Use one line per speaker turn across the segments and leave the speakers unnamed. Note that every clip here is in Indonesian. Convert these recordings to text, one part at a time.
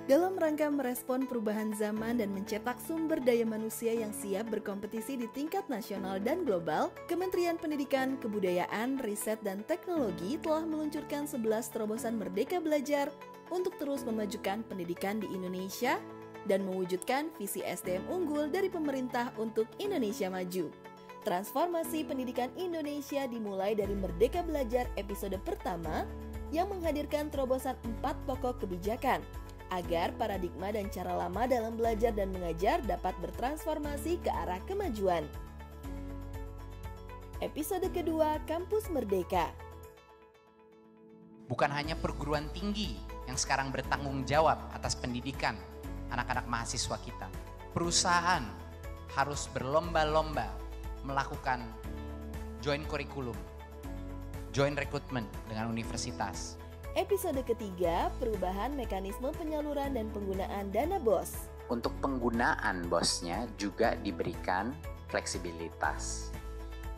Dalam rangka merespon perubahan zaman dan mencetak sumber daya manusia yang siap berkompetisi di tingkat nasional dan global, Kementerian Pendidikan, Kebudayaan, Riset, dan Teknologi telah meluncurkan 11 terobosan Merdeka Belajar untuk terus memajukan pendidikan di Indonesia dan mewujudkan visi SDM unggul dari pemerintah untuk Indonesia Maju. Transformasi pendidikan Indonesia dimulai dari Merdeka Belajar episode pertama yang menghadirkan terobosan 4 pokok kebijakan agar paradigma dan cara lama dalam belajar dan mengajar dapat bertransformasi ke arah kemajuan. Episode kedua, Kampus Merdeka.
Bukan hanya perguruan tinggi yang sekarang bertanggung jawab atas pendidikan anak-anak mahasiswa kita. Perusahaan harus berlomba-lomba melakukan joint curriculum, joint recruitment dengan universitas.
Episode ketiga, perubahan mekanisme penyaluran dan penggunaan dana BOS.
Untuk penggunaan BOS-nya juga diberikan fleksibilitas.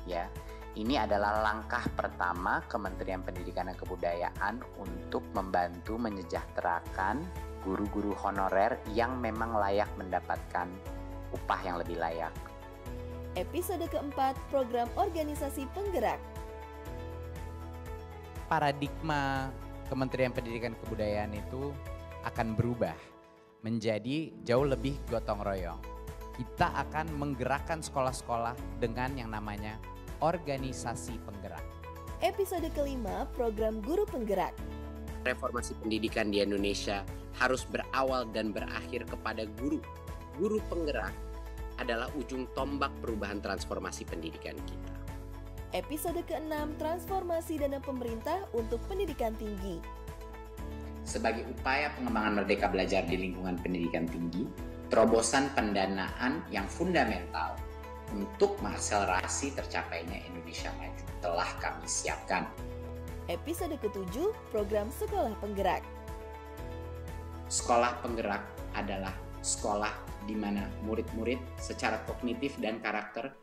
Ya, ini adalah langkah pertama Kementerian Pendidikan dan Kebudayaan untuk membantu menyejahterakan guru-guru honorer yang memang layak mendapatkan upah yang lebih layak.
Episode keempat, program organisasi penggerak.
Paradigma Kementerian Pendidikan dan Kebudayaan itu akan berubah menjadi jauh lebih gotong royong. Kita akan menggerakkan sekolah-sekolah dengan yang namanya organisasi penggerak.
Episode kelima, program guru penggerak.
Reformasi pendidikan di Indonesia harus berawal dan berakhir kepada guru. Guru penggerak adalah ujung tombak perubahan transformasi pendidikan kita.
Episode ke-6, transformasi dana pemerintah untuk pendidikan tinggi.
Sebagai upaya pengembangan Merdeka Belajar di lingkungan pendidikan tinggi, terobosan pendanaan yang fundamental untuk mengakselerasi tercapainya Indonesia Maju telah kami siapkan.
Episode ke-7, program sekolah penggerak.
Sekolah penggerak adalah sekolah di mana murid-murid secara kognitif dan karakter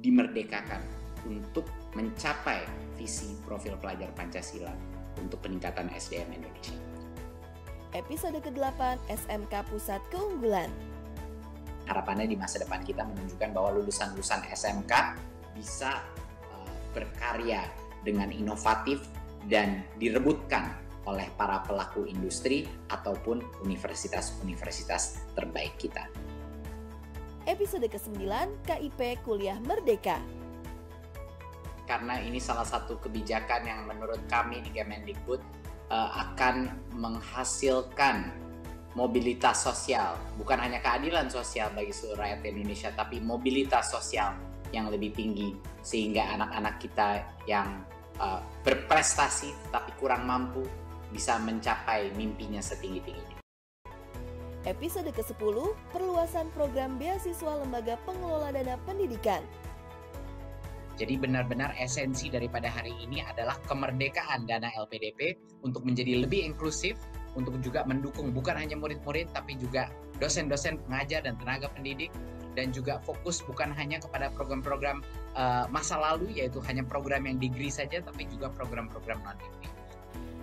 dimerdekakan untuk mencapai visi profil pelajar Pancasila untuk peningkatan SDM Indonesia.
Episode ke-8, SMK Pusat Keunggulan.
Harapannya di masa depan kita menunjukkan bahwa lulusan-lulusan SMK bisa berkarya dengan inovatif dan direbutkan oleh para pelaku industri ataupun universitas-universitas terbaik kita.
Episode ke-9, KIP Kuliah Merdeka.
Karena ini salah satu kebijakan yang menurut kami di Kemendikbud akan menghasilkan mobilitas sosial, bukan hanya keadilan sosial bagi seluruh rakyat Indonesia, tapi mobilitas sosial yang lebih tinggi, sehingga anak-anak kita yang berprestasi tapi kurang mampu bisa mencapai mimpinya setinggi-tingginya.
Episode ke-10, perluasan program beasiswa Lembaga Pengelola Dana Pendidikan.
Jadi benar-benar esensi daripada hari ini adalah kemerdekaan dana LPDP untuk menjadi lebih inklusif, untuk juga mendukung bukan hanya murid-murid tapi juga dosen-dosen pengajar dan tenaga pendidik, dan juga fokus bukan hanya kepada program-program masa lalu, yaitu hanya program yang degree saja, tapi juga program-program non-degree.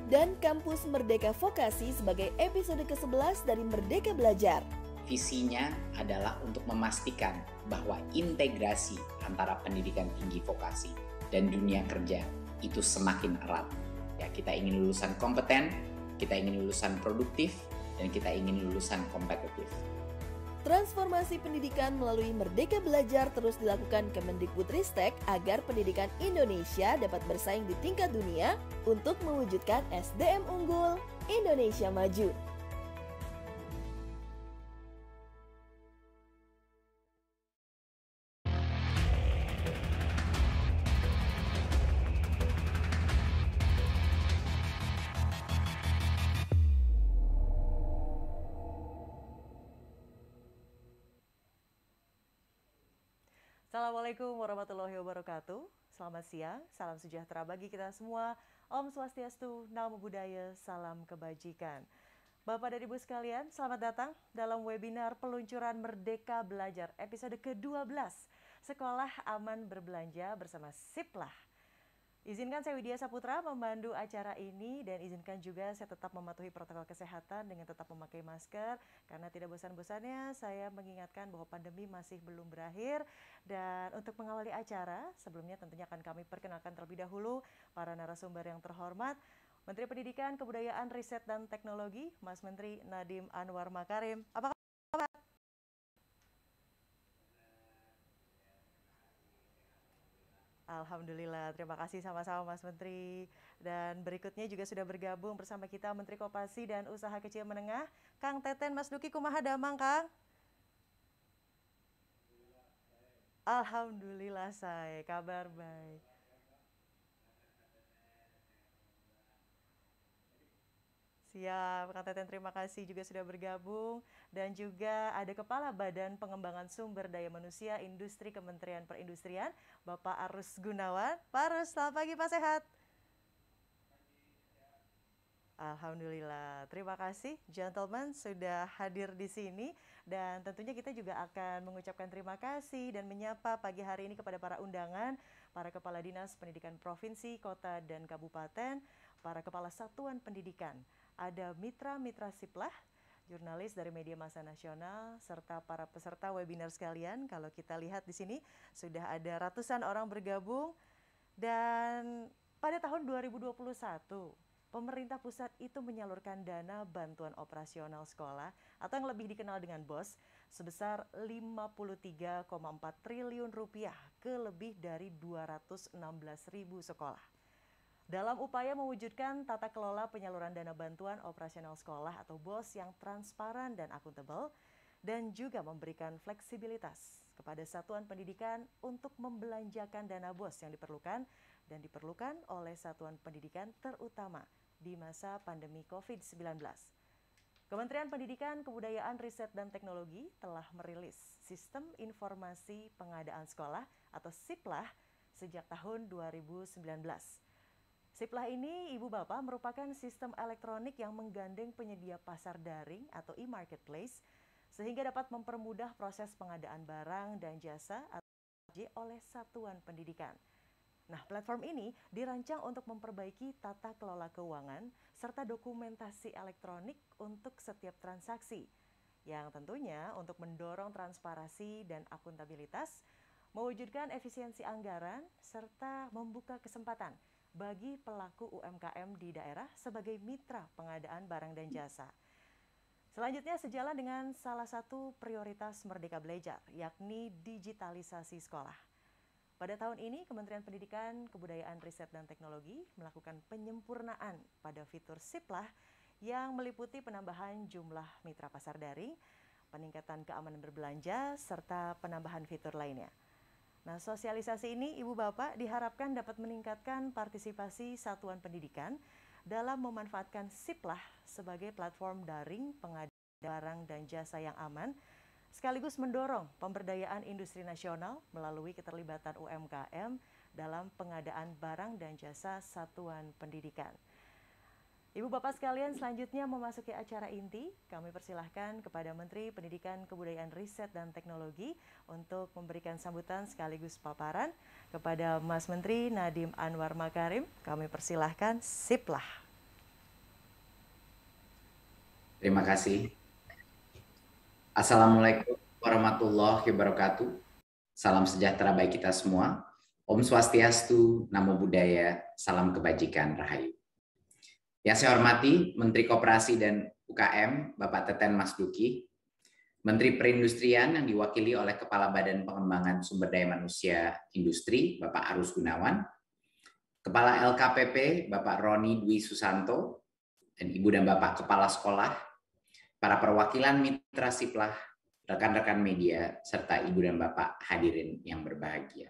Dan Kampus Merdeka Vokasi sebagai episode ke-11 dari Merdeka Belajar.
Visinya adalah untuk memastikan bahwa integrasi antara pendidikan tinggi vokasi dan dunia kerja itu semakin erat. Ya, kita ingin lulusan kompeten, kita ingin lulusan produktif, dan kita ingin lulusan kompetitif.
Transformasi pendidikan melalui Merdeka Belajar terus dilakukan Kemendikbudristek agar pendidikan Indonesia dapat bersaing di tingkat dunia untuk mewujudkan SDM unggul Indonesia Maju.
Assalamualaikum warahmatullahi wabarakatuh. Selamat siang, salam sejahtera bagi kita semua. Om Swastiastu, Namo Buddhaya, salam kebajikan. Bapak dan Ibu sekalian, selamat datang dalam webinar peluncuran Merdeka Belajar episode ke-12. Sekolah Aman Berbelanja bersama Siplah. Izinkan saya Widya Saputra memandu acara ini dan izinkan juga saya tetap mematuhi protokol kesehatan dengan tetap memakai masker karena tidak bosan-bosannya saya mengingatkan bahwa pandemi masih belum berakhir. Dan untuk mengawali acara, sebelumnya tentunya akan kami perkenalkan terlebih dahulu para narasumber yang terhormat. Menteri Pendidikan, Kebudayaan, Riset, dan Teknologi, Mas Menteri Nadiem Anwar Makarim. Apa kabar? Alhamdulillah, terima kasih sama-sama Mas Menteri. Dan berikutnya juga sudah bergabung bersama kita Menteri Koperasi dan Usaha Kecil Menengah, Kang Teten Mas Duki kumaha damang, Kang? Alhamdulillah saya, kabar baik. Siap, Kang Teten terima kasih juga sudah bergabung. Dan juga ada Kepala Badan Pengembangan Sumber Daya Manusia Industri Kementerian Perindustrian, Bapak Arus Gunawan. Pak Arus, selamat pagi Pak, sehat? Alhamdulillah, terima kasih gentlemen sudah hadir di sini dan tentunya kita juga akan mengucapkan terima kasih dan menyapa pagi hari ini kepada para undangan, para Kepala Dinas Pendidikan Provinsi, Kota, dan Kabupaten, para Kepala Satuan Pendidikan, ada mitra-mitra Siplah, jurnalis dari media massa nasional, serta para peserta webinar sekalian. Kalau kita lihat di sini sudah ada ratusan orang bergabung dan pada tahun 2021 pemerintah pusat itu menyalurkan dana bantuan operasional sekolah atau yang lebih dikenal dengan BOS sebesar 53,4 triliun rupiah ke lebih dari 216.000 sekolah. Dalam upaya mewujudkan tata kelola penyaluran dana bantuan operasional sekolah atau BOS yang transparan dan akuntabel dan juga memberikan fleksibilitas kepada satuan pendidikan untuk membelanjakan dana BOS yang diperlukan dan diperlukan oleh satuan pendidikan terutama di masa pandemi COVID-19. Kementerian Pendidikan, Kebudayaan, Riset, dan Teknologi telah merilis Sistem Informasi Pengadaan Sekolah atau SIPLAH sejak tahun 2019. SIPLAH ini, Ibu Bapak, merupakan sistem elektronik yang menggandeng penyedia pasar daring atau e-marketplace sehingga dapat mempermudah proses pengadaan barang dan jasa oleh satuan pendidikan. Nah, platform ini dirancang untuk memperbaiki tata kelola keuangan serta dokumentasi elektronik untuk setiap transaksi, yang tentunya untuk mendorong transparansi dan akuntabilitas, mewujudkan efisiensi anggaran, serta membuka kesempatan bagi pelaku UMKM di daerah sebagai mitra pengadaan barang dan jasa. Selanjutnya sejalan dengan salah satu prioritas Merdeka Belajar, yakni digitalisasi sekolah. Pada tahun ini, Kementerian Pendidikan, Kebudayaan, Riset, dan Teknologi melakukan penyempurnaan pada fitur SIPLAH yang meliputi penambahan jumlah mitra pasar daring, peningkatan keamanan berbelanja, serta penambahan fitur lainnya. Nah, sosialisasi ini, Ibu Bapak, diharapkan dapat meningkatkan partisipasi satuan pendidikan dalam memanfaatkan SIPLAH sebagai platform daring pengadaan barang dan jasa yang aman, sekaligus mendorong pemberdayaan industri nasional melalui keterlibatan UMKM dalam pengadaan barang dan jasa satuan pendidikan. Ibu Bapak sekalian, selanjutnya memasuki acara inti, kami persilahkan kepada Menteri Pendidikan, Kebudayaan, Riset, dan Teknologi untuk memberikan sambutan sekaligus paparan kepada Mas Menteri Nadiem Anwar Makarim. Kami persilahkan, SIPLAH.
Terima kasih. Assalamualaikum warahmatullahi wabarakatuh. Salam sejahtera bagi kita semua. Om Swastiastu, Namo Buddhaya, salam kebajikan, Rahayu. Yang saya hormati Menteri Koperasi dan UKM, Bapak Teten Mas Duki, Menteri Perindustrian yang diwakili oleh Kepala Badan Pengembangan Sumber Daya Manusia Industri, Bapak Arus Gunawan, Kepala LKPP, Bapak Roni Dwi Susanto, dan Ibu dan Bapak Kepala Sekolah, para perwakilan mitra SIPLAH, rekan-rekan media, serta Ibu dan Bapak hadirin yang berbahagia.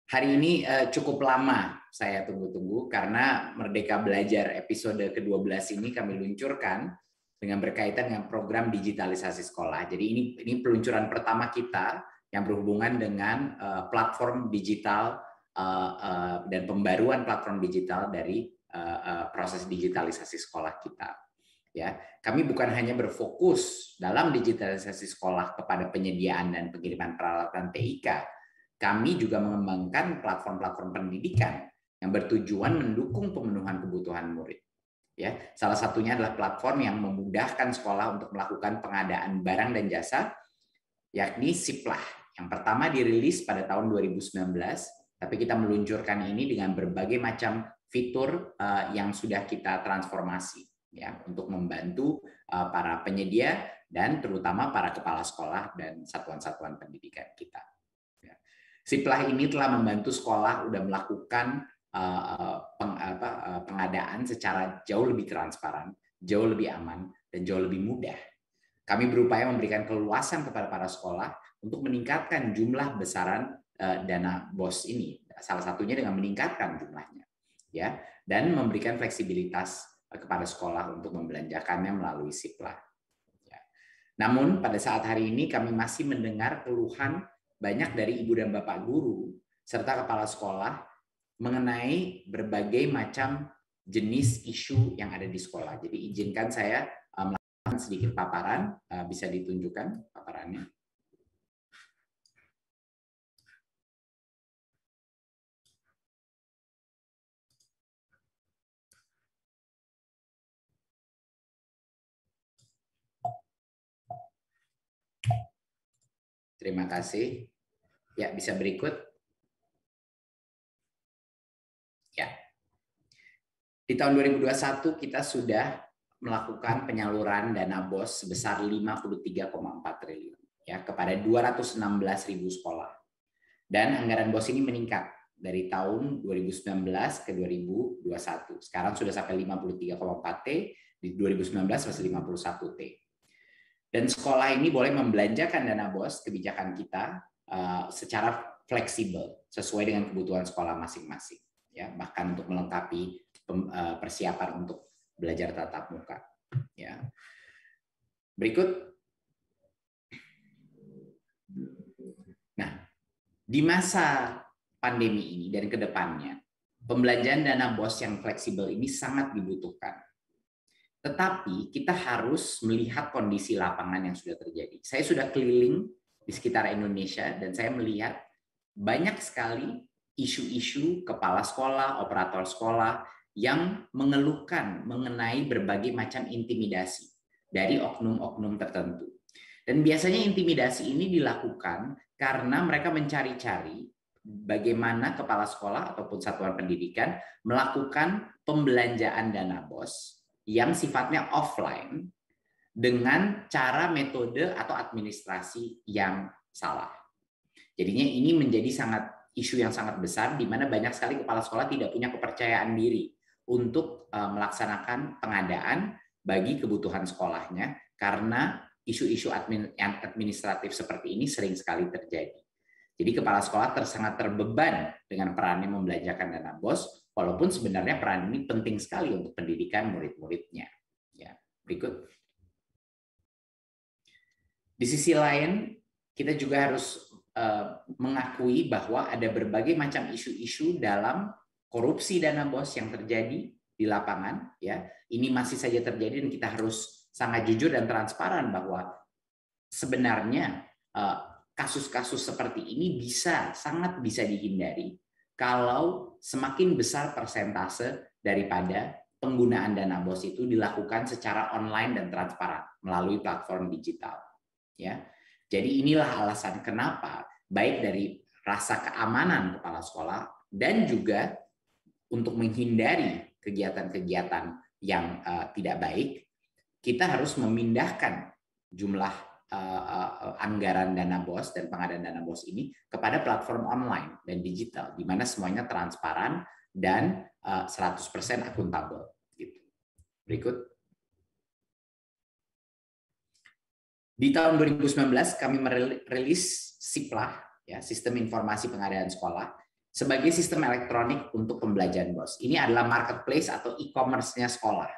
Hari ini cukup lama saya tunggu-tunggu karena Merdeka Belajar episode ke-12 ini kami luncurkan dengan berkaitan dengan program digitalisasi sekolah. Jadi ini peluncuran pertama kita yang berhubungan dengan platform digital dan pembaruan platform digital dari proses digitalisasi sekolah kita. Ya, kami bukan hanya berfokus dalam digitalisasi sekolah kepada penyediaan dan pengiriman peralatan TIK, kami juga mengembangkan platform-platform pendidikan yang bertujuan mendukung pemenuhan kebutuhan murid. Ya, salah satunya adalah platform yang memudahkan sekolah untuk melakukan pengadaan barang dan jasa, yakni Siplah. Yang pertama dirilis pada tahun 2019, tapi kita meluncurkan ini dengan berbagai macam fitur yang sudah kita transformasi, ya, untuk membantu para penyedia dan terutama para kepala sekolah dan satuan-satuan pendidikan kita. Ya. Siplah ini telah membantu sekolah udah melakukan pengadaan secara jauh lebih transparan, jauh lebih aman, dan jauh lebih mudah. Kami berupaya memberikan keluasan kepada para sekolah untuk meningkatkan jumlah besaran dana BOS ini, salah satunya dengan meningkatkan jumlahnya, ya, dan memberikan fleksibilitas kepada sekolah untuk membelanjakannya melalui Siplah. Ya. Namun pada saat hari ini kami masih mendengar keluhan banyak dari ibu dan bapak guru serta kepala sekolah mengenai berbagai macam jenis isu yang ada di sekolah. Jadi izinkan saya melakukan sedikit paparan, bisa ditunjukkan paparannya. Terima kasih. Ya, bisa berikut. Ya. Di tahun 2021 kita sudah melakukan penyaluran dana BOS sebesar 53,4 triliun ya kepada 216.000 sekolah. Dan anggaran BOS ini meningkat dari tahun 2019 ke 2021. Sekarang sudah sampai 53,4 T, di 2019 masih 51 T. Dan sekolah ini boleh membelanjakan dana BOS kebijakan kita secara fleksibel sesuai dengan kebutuhan sekolah masing-masing. Ya, bahkan untuk melengkapi persiapan untuk belajar tatap muka. Ya. Berikut. Nah, di masa pandemi ini dan ke depannya, pembelanjaan dana BOS yang fleksibel ini sangat dibutuhkan. Tetapi kita harus melihat kondisi lapangan yang sudah terjadi. Saya sudah keliling di sekitar Indonesia dan saya melihat banyak sekali isu-isu kepala sekolah, operator sekolah yang mengeluhkan mengenai berbagai macam intimidasi dari oknum-oknum tertentu. Dan biasanya intimidasi ini dilakukan karena mereka mencari-cari bagaimana kepala sekolah ataupun satuan pendidikan melakukan pembelanjaan dana BOS yang sifatnya offline dengan cara metode atau administrasi yang salah. Jadinya ini menjadi isu yang sangat besar di mana banyak sekali kepala sekolah tidak punya kepercayaan diri untuk melaksanakan pengadaan bagi kebutuhan sekolahnya karena isu-isu administratif seperti ini sering sekali terjadi. Jadi kepala sekolah sangat terbeban dengan perannya membelanjakan dana BOS, walaupun sebenarnya peran ini penting sekali untuk pendidikan murid-muridnya. Ya, berikut. Di sisi lain, kita juga harus mengakui bahwa ada berbagai macam isu-isu dalam korupsi dana BOS yang terjadi di lapangan. Ya, ini masih saja terjadi dan kita harus sangat jujur dan transparan bahwa sebenarnya kasus-kasus seperti ini sangat bisa dihindari kalau semakin besar persentase daripada penggunaan dana BOS itu dilakukan secara online dan transparan melalui platform digital. Ya. Jadi inilah alasan kenapa baik dari rasa keamanan kepala sekolah dan juga untuk menghindari kegiatan-kegiatan yang tidak baik, kita harus memindahkan jumlah anggaran dana BOS dan pengadaan dana BOS ini kepada platform online dan digital, di mana semuanya transparan dan 100% akuntabel. Gitu. Berikut. Di tahun 2019 kami merilis Siplah, ya, Sistem Informasi Pengadaan Sekolah, sebagai sistem elektronik untuk pembelanjaan BOS. Ini adalah marketplace atau e-commerce-nya sekolah.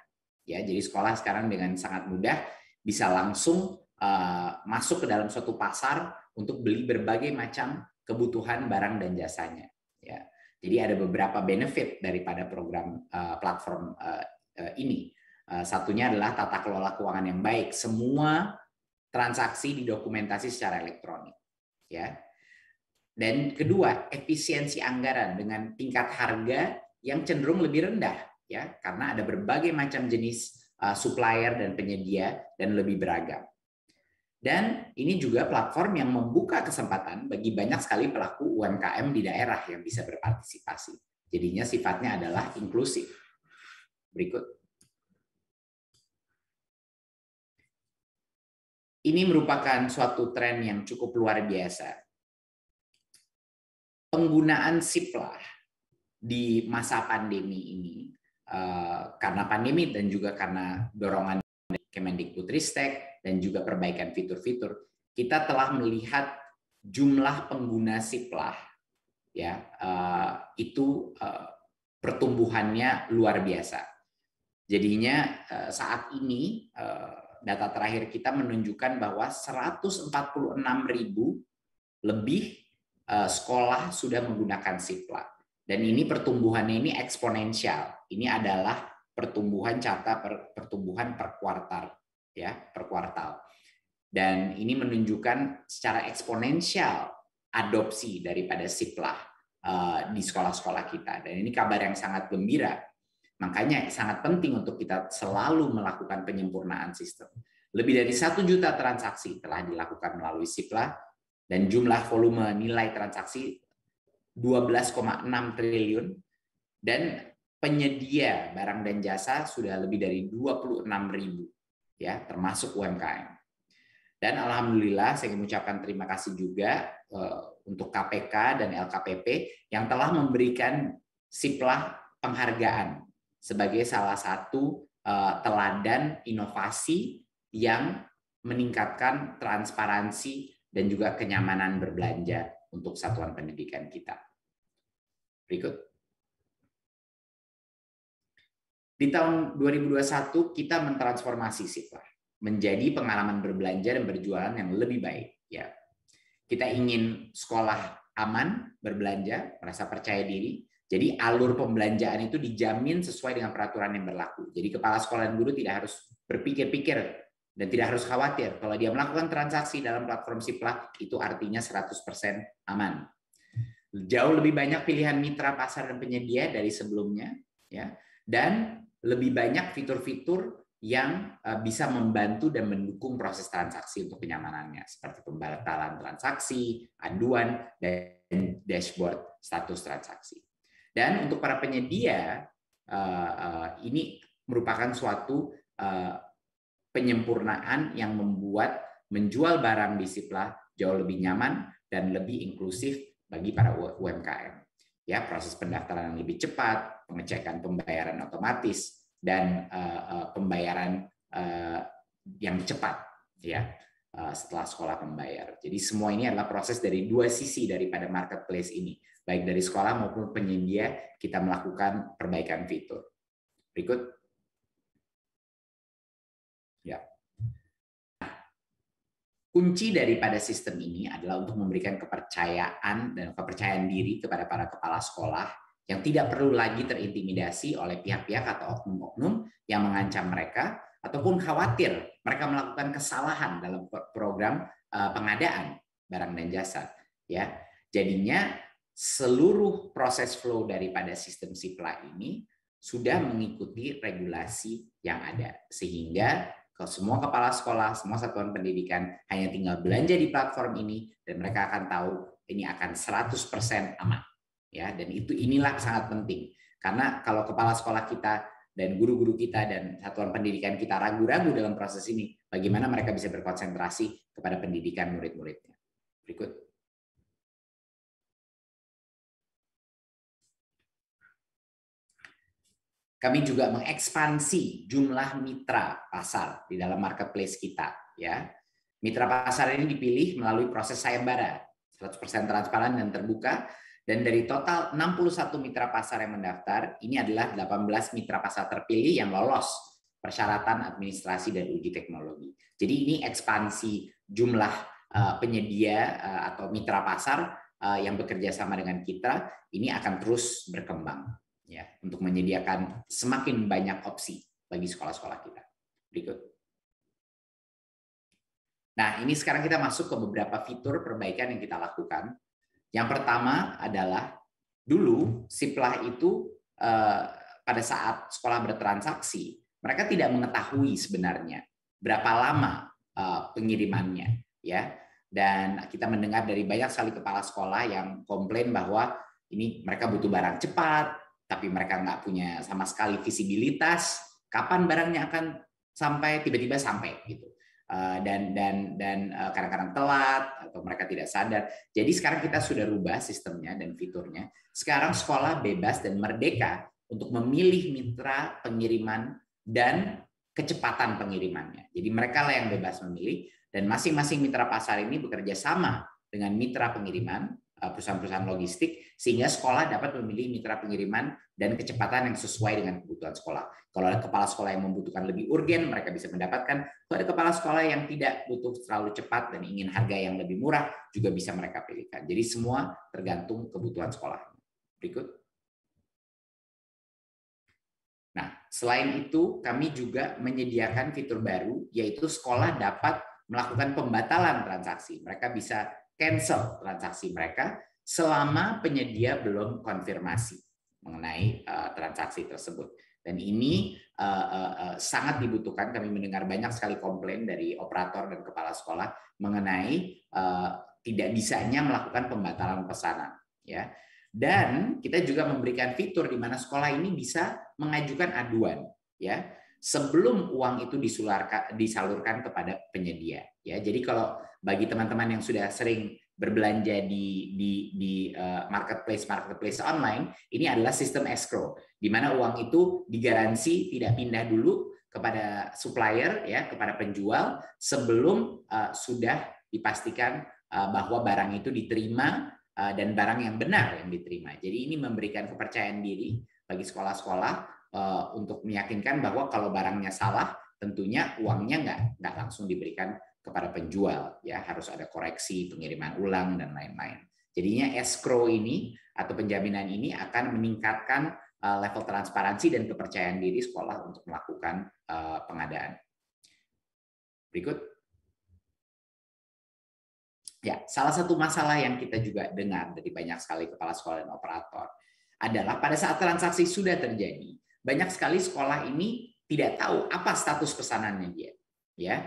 Ya, jadi sekolah sekarang dengan sangat mudah bisa langsung masuk ke dalam suatu pasar untuk beli berbagai macam kebutuhan barang dan jasanya. Ya, jadi ada beberapa benefit daripada program platform ini. Satunya adalah tata kelola keuangan yang baik. Semua transaksi didokumentasi secara elektronik, ya. Dan kedua, efisiensi anggaran dengan tingkat harga yang cenderung lebih rendah, ya, karena ada berbagai macam jenis supplier dan penyedia dan lebih beragam. Dan ini juga platform yang membuka kesempatan bagi banyak sekali pelaku UMKM di daerah yang bisa berpartisipasi. Jadinya sifatnya adalah inklusif. Berikut. Ini merupakan suatu tren yang cukup luar biasa. Penggunaan Siplah di masa pandemi ini, karena pandemi dan juga karena dorongan Kemendikbudristek dan juga perbaikan fitur-fitur, kita telah melihat jumlah pengguna Siplah, ya, itu pertumbuhannya luar biasa. Jadinya saat ini data terakhir kita menunjukkan bahwa 146.000 lebih sekolah sudah menggunakan Siplah. Dan ini pertumbuhannya ini eksponensial. Ini adalah pertumbuhan pertumbuhan per kuartal, ya, per kuartal. Dan ini menunjukkan secara eksponensial adopsi daripada Siplah di sekolah-sekolah kita. Dan ini kabar yang sangat gembira. Makanya sangat penting untuk kita selalu melakukan penyempurnaan sistem. Lebih dari 1 juta transaksi telah dilakukan melalui Siplah dan jumlah volume nilai transaksi 12,6 triliun dan penyedia barang dan jasa sudah lebih dari 26.000, ya, termasuk UMKM. Dan alhamdulillah saya mengucapkan terima kasih juga untuk KPK dan LKPP yang telah memberikan Siplah penghargaan sebagai salah satu teladan inovasi yang meningkatkan transparansi dan juga kenyamanan berbelanja untuk satuan pendidikan kita. Berikut. Di tahun 2021 kita mentransformasi Siplah menjadi pengalaman berbelanja dan berjualan yang lebih baik. Ya, kita ingin sekolah aman berbelanja, merasa percaya diri. Jadi alur pembelanjaan itu dijamin sesuai dengan peraturan yang berlaku. Jadi kepala sekolah dan guru tidak harus berpikir-pikir dan tidak harus khawatir. Kalau dia melakukan transaksi dalam platform Siplah, itu artinya 100% aman. Jauh lebih banyak pilihan mitra pasar dan penyedia dari sebelumnya, ya, dan lebih banyak fitur-fitur yang bisa membantu dan mendukung proses transaksi untuk kenyamanannya, seperti pembatalan transaksi, aduan, dan dashboard status transaksi. Dan untuk para penyedia, ini merupakan suatu penyempurnaan yang membuat menjual barang di Siplah jauh lebih nyaman dan lebih inklusif bagi para UMKM. Ya, proses pendaftaran yang lebih cepat, pengecekan pembayaran otomatis, dan pembayaran yang cepat, ya, setelah sekolah membayar. Jadi semua ini adalah proses dari dua sisi daripada marketplace ini. Baik dari sekolah maupun penyedia, kita melakukan perbaikan fitur. Berikut. Ya. Kunci daripada sistem ini adalah untuk memberikan kepercayaan dan kepercayaan diri kepada para kepala sekolah yang tidak perlu lagi terintimidasi oleh pihak-pihak atau oknum-oknum yang mengancam mereka ataupun khawatir mereka melakukan kesalahan dalam program pengadaan barang dan jasa. Ya, jadinya seluruh proses flow daripada sistem Siplah ini sudah mengikuti regulasi yang ada, sehingga ke semua kepala sekolah, semua satuan pendidikan hanya tinggal belanja di platform ini dan mereka akan tahu ini akan 100% aman. Ya, dan inilah sangat penting. Karena kalau kepala sekolah kita dan guru-guru kita dan satuan pendidikan kita ragu-ragu dalam proses ini, bagaimana mereka bisa berkonsentrasi kepada pendidikan murid-muridnya. Berikut. Kami juga mengekspansi jumlah mitra pasar di dalam marketplace kita. Ya, mitra pasar ini dipilih melalui proses sayembara, 100% transparan dan terbuka. Dan dari total 61 mitra pasar yang mendaftar, ini adalah 18 mitra pasar terpilih yang lolos persyaratan administrasi dan uji teknologi. Jadi ini ekspansi jumlah penyedia atau mitra pasar yang bekerja sama dengan kita, ini akan terus berkembang, ya, untuk menyediakan semakin banyak opsi bagi sekolah-sekolah kita. Berikut. Nah, ini sekarang kita masuk ke beberapa fitur perbaikan yang kita lakukan. Yang pertama adalah dulu Siplah itu pada saat sekolah bertransaksi, mereka tidak mengetahui sebenarnya berapa lama pengirimannya, ya. Dan kita mendengar dari banyak sekali kepala sekolah yang komplain bahwa ini mereka butuh barang cepat, tapi mereka nggak punya sama sekali visibilitas kapan barangnya akan sampai, tiba-tiba sampai gitu. Dan kadang-kadang telat atau mereka tidak sadar. Jadi sekarang kita sudah rubah sistemnya dan fiturnya. Sekarang sekolah bebas dan merdeka untuk memilih mitra pengiriman dan kecepatan pengirimannya. Jadi mereka lah yang bebas memilih, dan masing-masing mitra pasar ini bekerja sama dengan mitra pengiriman, perusahaan-perusahaan logistik, sehingga sekolah dapat memilih mitra pengiriman dan kecepatan yang sesuai dengan kebutuhan sekolah. Kalau ada kepala sekolah yang membutuhkan lebih urgen, mereka bisa mendapatkan. Kalau ada kepala sekolah yang tidak butuh terlalu cepat dan ingin harga yang lebih murah, juga bisa mereka pilihkan. Jadi semua tergantung kebutuhan sekolah. Berikut. Nah, selain itu kami juga menyediakan fitur baru, yaitu sekolah dapat melakukan pembatalan transaksi. Mereka bisa cancel transaksi mereka selama penyedia belum konfirmasi mengenai transaksi tersebut. Dan ini sangat dibutuhkan. Kami mendengar banyak sekali komplain dari operator dan kepala sekolah mengenai tidak bisanya melakukan pembatalan pesanan, ya. Dan kita juga memberikan fitur di mana sekolah ini bisa mengajukan aduan, ya, sebelum uang itu disalurkan kepada penyedia, ya. Jadi kalau bagi teman-teman yang sudah sering berbelanja di marketplace online, ini adalah sistem escrow, di mana uang itu digaransi tidak pindah dulu kepada supplier, ya, kepada penjual sebelum sudah dipastikan bahwa barang itu diterima dan barang yang benar yang diterima. Jadi ini memberikan kepercayaan diri bagi sekolah-sekolah untuk meyakinkan bahwa kalau barangnya salah, tentunya uangnya nggak langsung diberikan kepada penjual, ya, harus ada koreksi, pengiriman ulang dan lain-lain. Jadinya escrow ini atau penjaminan ini akan meningkatkan level transparansi dan kepercayaan diri sekolah untuk melakukan pengadaan. Berikut. Ya, salah satu masalah yang kita juga dengar dari banyak sekali kepala sekolah dan operator adalah pada saat transaksi sudah terjadi, banyak sekali sekolah ini tidak tahu apa status pesanannya dia, ya.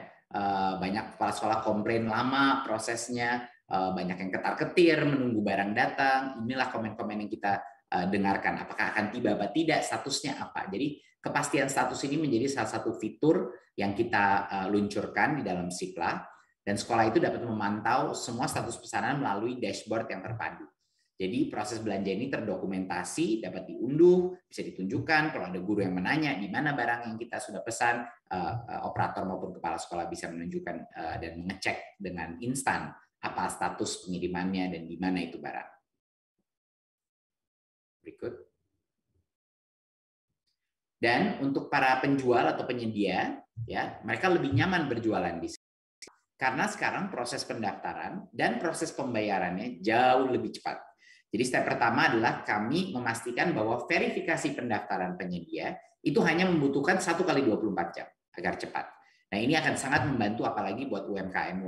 Banyak kepala sekolah komplain lama prosesnya, banyak yang ketar-ketir menunggu barang datang. Inilah komen-komen yang kita dengarkan. Apakah akan tiba atau tidak, statusnya apa. Jadi kepastian status ini menjadi salah satu fitur yang kita luncurkan di dalam Siplah, dan sekolah itu dapat memantau semua status pesanan melalui dashboard yang terpadu. Jadi proses belanja ini terdokumentasi, dapat diunduh, bisa ditunjukkan. Kalau ada guru yang menanya di mana barang yang kita sudah pesan, operator maupun kepala sekolah bisa menunjukkan dan mengecek dengan instan apa status pengirimannya dan di mana itu barang. Berikut. Dan untuk para penjual atau penyedia, ya, mereka lebih nyaman berjualan di sini karena sekarang proses pendaftaran dan proses pembayarannya jauh lebih cepat. Jadi step pertama adalah kami memastikan bahwa verifikasi pendaftaran penyedia itu hanya membutuhkan 1 kali 24 jam agar cepat. Nah, ini akan sangat membantu apalagi buat UMKM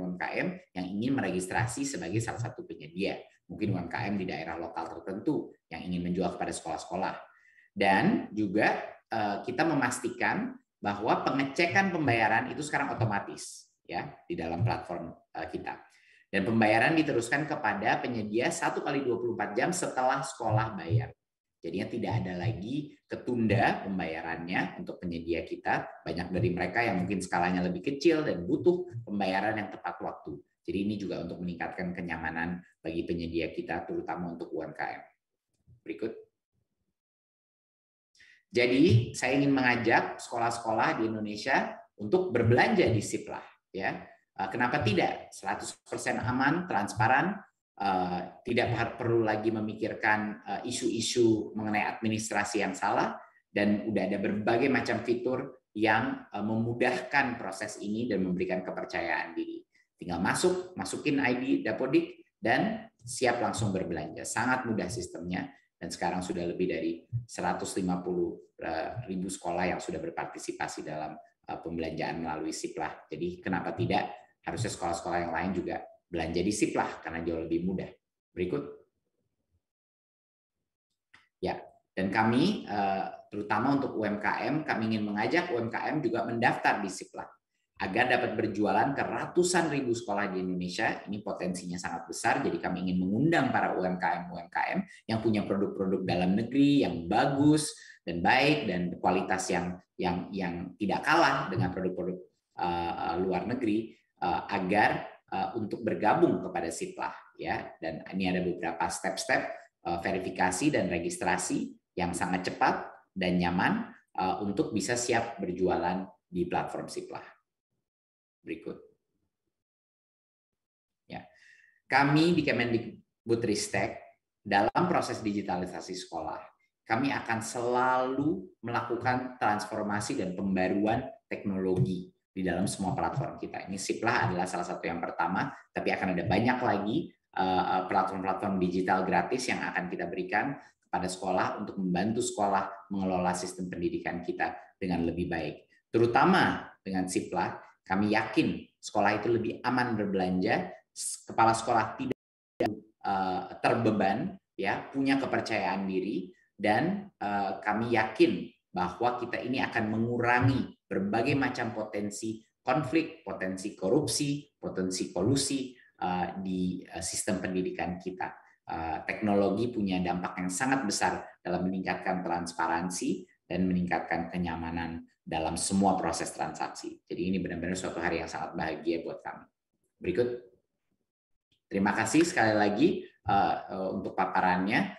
yang ingin meregistrasi sebagai salah satu penyedia. Mungkin UMKM di daerah lokal tertentu yang ingin menjual kepada sekolah-sekolah. Dan juga kita memastikan bahwa pengecekan pembayaran itu sekarang otomatis, ya, di dalam platform kita. Dan pembayaran diteruskan kepada penyedia 1 kali 24 jam setelah sekolah bayar. Jadinya tidak ada lagi ketunda pembayarannya untuk penyedia kita. Banyak dari mereka yang mungkin skalanya lebih kecil dan butuh pembayaran yang tepat waktu. Jadi ini juga untuk meningkatkan kenyamanan bagi penyedia kita, terutama untuk UMKM. Berikut. Jadi saya ingin mengajak sekolah-sekolah di Indonesia untuk berbelanja di Siplah, ya. Kenapa tidak? 100% aman, transparan, tidak perlu lagi memikirkan isu-isu mengenai administrasi yang salah, dan udah ada berbagai macam fitur yang memudahkan proses ini dan memberikan kepercayaan diri. Tinggal masukin ID Dapodik, dan siap langsung berbelanja. Sangat mudah sistemnya, dan sekarang sudah lebih dari 150.000 sekolah yang sudah berpartisipasi dalam pembelanjaan melalui Siplah. Jadi kenapa tidak? Harusnya sekolah-sekolah yang lain juga belanja di Siplah karena jauh lebih mudah. Berikut. Ya, Dan kami, terutama untuk UMKM, kami ingin mengajak UMKM juga mendaftar di Siplah agar dapat berjualan ke ratusan ribu sekolah di Indonesia. Ini potensinya sangat besar, jadi kami ingin mengundang para UMKM yang punya produk-produk dalam negeri yang bagus dan baik dan kualitas yang tidak kalah dengan produk-produk luar negeri, agar untuk bergabung kepada Siplah, ya. Dan ini ada beberapa step-step verifikasi dan registrasi yang sangat cepat dan nyaman untuk bisa siap berjualan di platform Siplah. Berikut. Ya. Kami di Kemendikbudristek dalam proses digitalisasi sekolah, kami akan selalu melakukan transformasi dan pembaruan teknologi di dalam semua platform kita. Ini Siplah adalah salah satu yang pertama, tapi akan ada banyak lagi platform-platform digital gratis yang akan kita berikan kepada sekolah untuk membantu sekolah mengelola sistem pendidikan kita dengan lebih baik. Terutama dengan Siplah, kami yakin sekolah itu lebih aman berbelanja, kepala sekolah tidak terbeban, ya, punya kepercayaan diri, dan kami yakin bahwa kita ini akan mengurangi berbagai macam potensi konflik, potensi korupsi, potensi kolusi di sistem pendidikan kita. Teknologi punya dampak yang sangat besar dalam meningkatkan transparansi dan meningkatkan kenyamanan dalam semua proses transaksi. Jadi ini benar-benar suatu hari yang sangat bahagia buat kami. Berikut. Terima kasih sekali lagi untuk paparannya,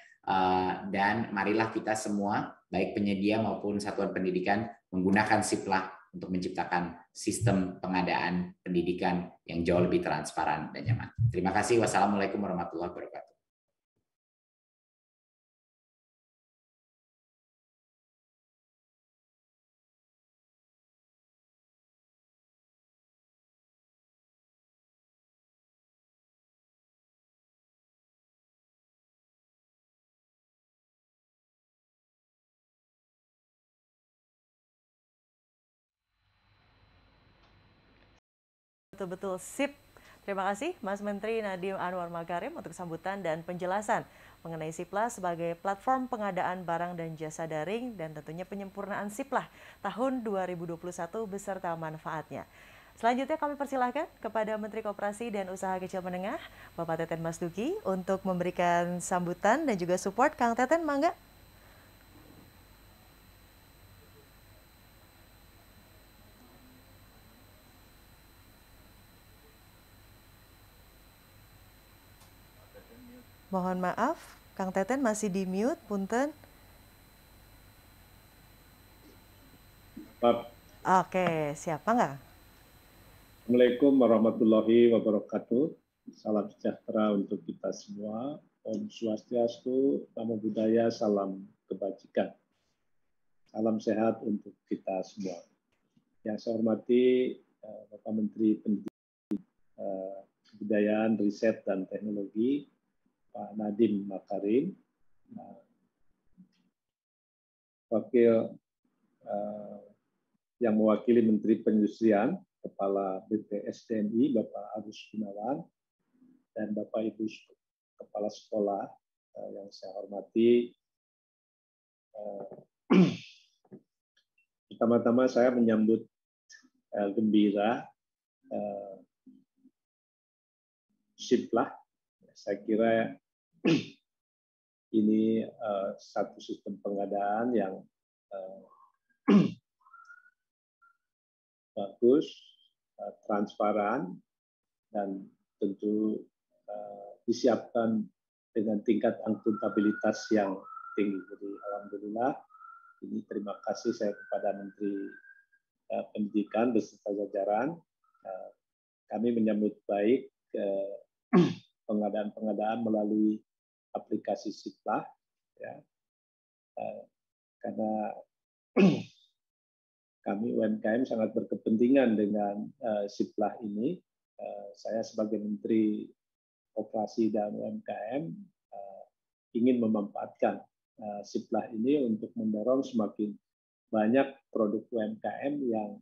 dan marilah kita semua, baik penyedia maupun satuan pendidikan, menggunakan Siplah untuk menciptakan sistem pengadaan pendidikan yang jauh lebih transparan dan nyaman. Terima kasih. Wassalamualaikum warahmatullahi wabarakatuh.
Betul-betul sip. Terima kasih Mas Menteri Nadiem Anwar Makarim untuk sambutan dan penjelasan mengenai Siplah sebagai platform pengadaan barang dan jasa daring dan tentunya penyempurnaan Siplah tahun 2021 beserta manfaatnya. Selanjutnya kami persilahkan kepada Menteri Koperasi dan Usaha Kecil Menengah, Bapak Teten Mas Duki, untuk memberikan sambutan dan juga support. Kang Teten, mangga. Mohon maaf, Kang Teten masih di mute, punten. Oke, siapa nggak?
Assalamualaikum warahmatullahi wabarakatuh. Salam sejahtera untuk kita semua. Om Swastiastu, Namo Buddhaya, salam kebajikan. Salam sehat untuk kita semua. Yang saya hormati Bapak Menteri Pendidikan, Kebudayaan, Riset, dan Teknologi, Pak Nadiem Makarim, Wakil yang mewakili Menteri Perindustrian, Kepala BPSDMI, Bapak Agus Gunawan, dan Bapak Ibu Kepala Sekolah yang saya hormati. Pertama-tama saya menyambut gembira Siplah. Saya kira ini satu sistem pengadaan yang bagus, transparan, dan tentu disiapkan dengan tingkat akuntabilitas yang tinggi. Jadi alhamdulillah, ini terima kasih saya kepada Menteri Pendidikan beserta jajaran. Kami menyambut baik pengadaan-pengadaan melalui aplikasi Siplah, ya, karena kami UMKM sangat berkepentingan dengan Siplah ini. Saya sebagai Menteri Koperasi dan UMKM ingin memanfaatkan Siplah ini untuk mendorong semakin banyak produk UMKM yang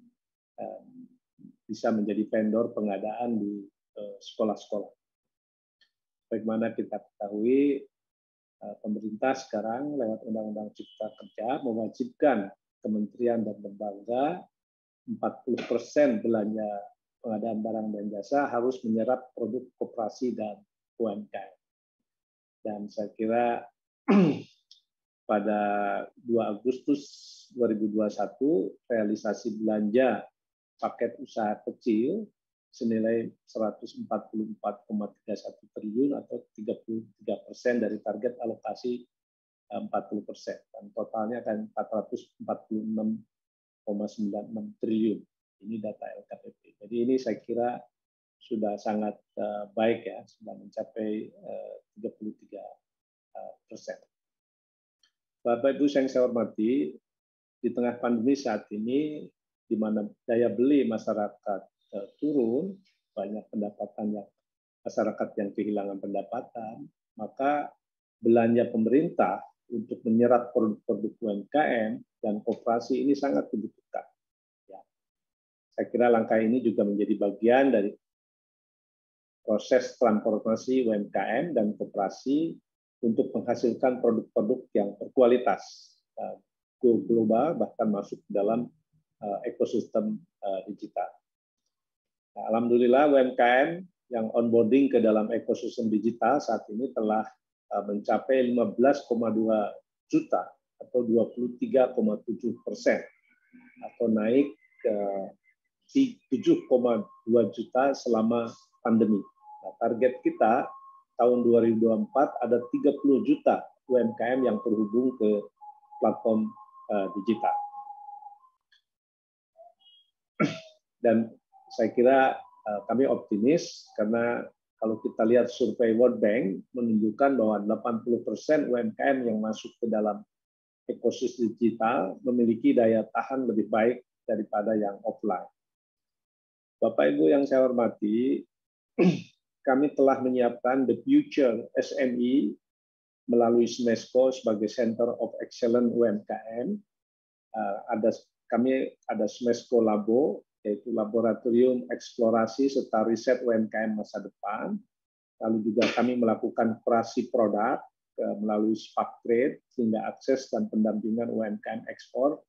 bisa menjadi vendor pengadaan di sekolah-sekolah. Bagaimana kita ketahui, pemerintah sekarang lewat Undang-Undang Cipta Kerja mewajibkan kementerian dan lembaga 40% belanja pengadaan barang dan jasa harus menyerap produk koperasi dan UMKM. Dan saya kira pada 2 Agustus 2021 realisasi belanja paket usaha kecil senilai 144,31 triliun atau 33% dari target alokasi 40%, dan totalnya akan 446,96 triliun. Ini data LKPP. Jadi ini saya kira sudah sangat baik ya, sudah mencapai 33%. Bapak Ibu yang saya hormati, di tengah pandemi saat ini, di mana daya beli masyarakat turun, banyak masyarakat yang kehilangan pendapatan, maka belanja pemerintah untuk menyerap produk-produk UMKM dan koperasi ini sangat dibutuhkan. Ya. Saya kira langkah ini juga menjadi bagian dari proses transformasi UMKM dan koperasi untuk menghasilkan produk-produk yang berkualitas global, bahkan masuk ke dalam ekosistem digital. Nah, alhamdulillah UMKM yang onboarding ke dalam ekosistem digital saat ini telah mencapai 15,2 juta atau 23,7%, atau naik ke 7,2 juta selama pandemi. Nah, target kita tahun 2024 ada 30 juta UMKM yang terhubung ke platform digital. Dan saya kira kami optimis karena kalau kita lihat survei World Bank menunjukkan bahwa 80% UMKM yang masuk ke dalam ekosistem digital memiliki daya tahan lebih baik daripada yang offline. Bapak Ibu yang saya hormati, kami telah menyiapkan The Future SME melalui SMESCO sebagai Center of Excellence UMKM. Kami ada SMESCO Labo, yaitu Laboratorium Eksplorasi serta Riset UMKM Masa Depan. Lalu juga kami melakukan kurasi produk melalui Spark Trade hingga akses dan pendampingan UMKM ekspor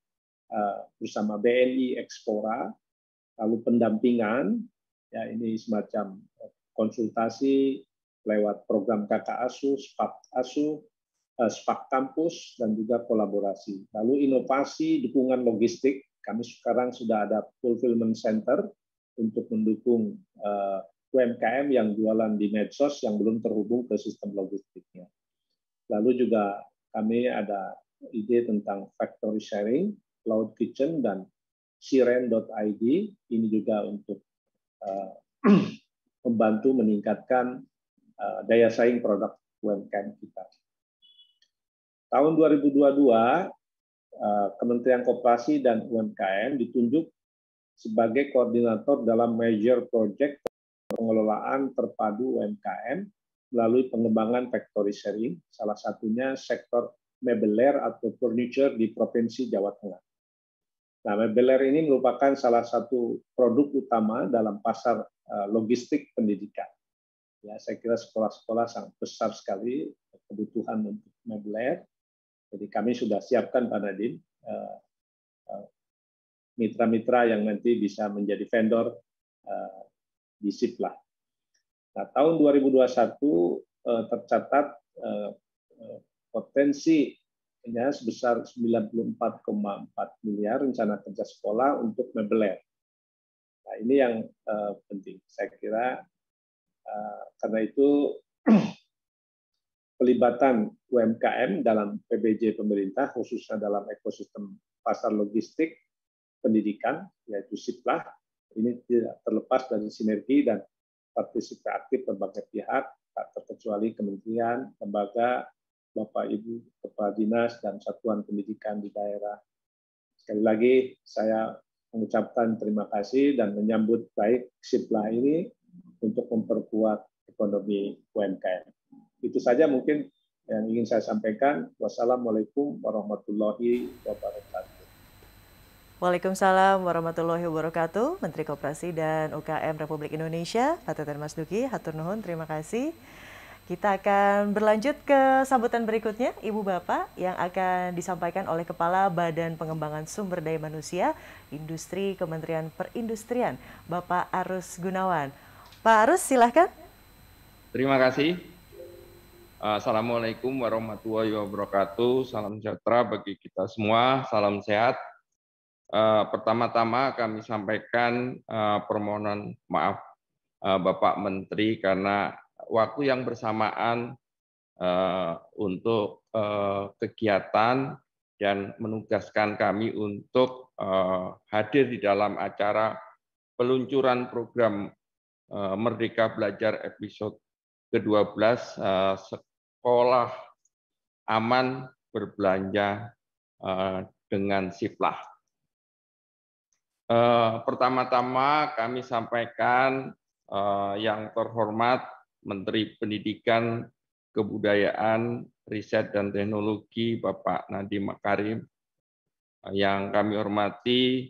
bersama BNI Ekspora. Lalu pendampingan, ya ini semacam konsultasi lewat program Kakak Asuh, Spark Kampus, dan juga kolaborasi. Lalu inovasi, dukungan logistik. Kami sekarang sudah ada fulfillment center untuk mendukung UMKM yang jualan di medsos yang belum terhubung ke sistem logistiknya. Lalu juga kami ada ide tentang factory sharing, cloud kitchen, dan siren.id. Ini juga untuk membantu meningkatkan daya saing produk UMKM kita. Tahun 2022, Kementerian Koperasi dan UMKM ditunjuk sebagai koordinator dalam major project pengelolaan terpadu UMKM melalui pengembangan factory sharing, salah satunya sektor mebler atau furniture di Provinsi Jawa Tengah. Nah, mebler ini merupakan salah satu produk utama dalam pasar logistik pendidikan. Ya, saya kira sekolah-sekolah sangat besar sekali kebutuhan untuk mebler. Jadi kami sudah siapkan Pak Nadiem mitra-mitra yang nanti bisa menjadi vendor di SIPLA. Nah, tahun 2021 tercatat potensinya sebesar 94,4 miliar rencana kerja sekolah untuk mebler. Nah, ini yang penting. Saya kira karena itu pelibatan UMKM dalam PBJ pemerintah, khususnya dalam ekosistem pasar logistik pendidikan, yaitu SIPLA, ini tidak terlepas dari sinergi dan partisipasi aktif berbagai pihak, tak terkecuali kementerian, lembaga, Bapak Ibu Kepala Dinas, dan satuan pendidikan di daerah. Sekali lagi, saya mengucapkan terima kasih dan menyambut baik SIPLA ini untuk memperkuat ekonomi UMKM. Itu saja mungkin yang ingin saya sampaikan. Wassalamualaikum warahmatullahi wabarakatuh.
Waalaikumsalam warahmatullahi wabarakatuh. Menteri Koperasi dan UKM Republik Indonesia, Pak Teten Mas Duki, hatur nuhun, terima kasih. Kita akan berlanjut ke sambutan berikutnya, Ibu Bapak, yang akan disampaikan oleh Kepala Badan Pengembangan Sumber Daya Manusia Industri Kementerian Perindustrian, Bapak Arus Gunawan. Pak Arus, silahkan.
Terima kasih. Assalamualaikum warahmatullahi wabarakatuh. Salam sejahtera bagi kita semua. Salam sehat. Pertama-tama kami sampaikan permohonan maaf Bapak Menteri karena waktu yang bersamaan untuk kegiatan dan menugaskan kami untuk hadir di dalam acara peluncuran program Merdeka Belajar episode ke-12 Sekolah Aman Berbelanja dengan Siplah. Pertama-tama kami sampaikan yang terhormat Menteri Pendidikan, Kebudayaan, Riset dan Teknologi Bapak Nadiem Makarim, yang kami hormati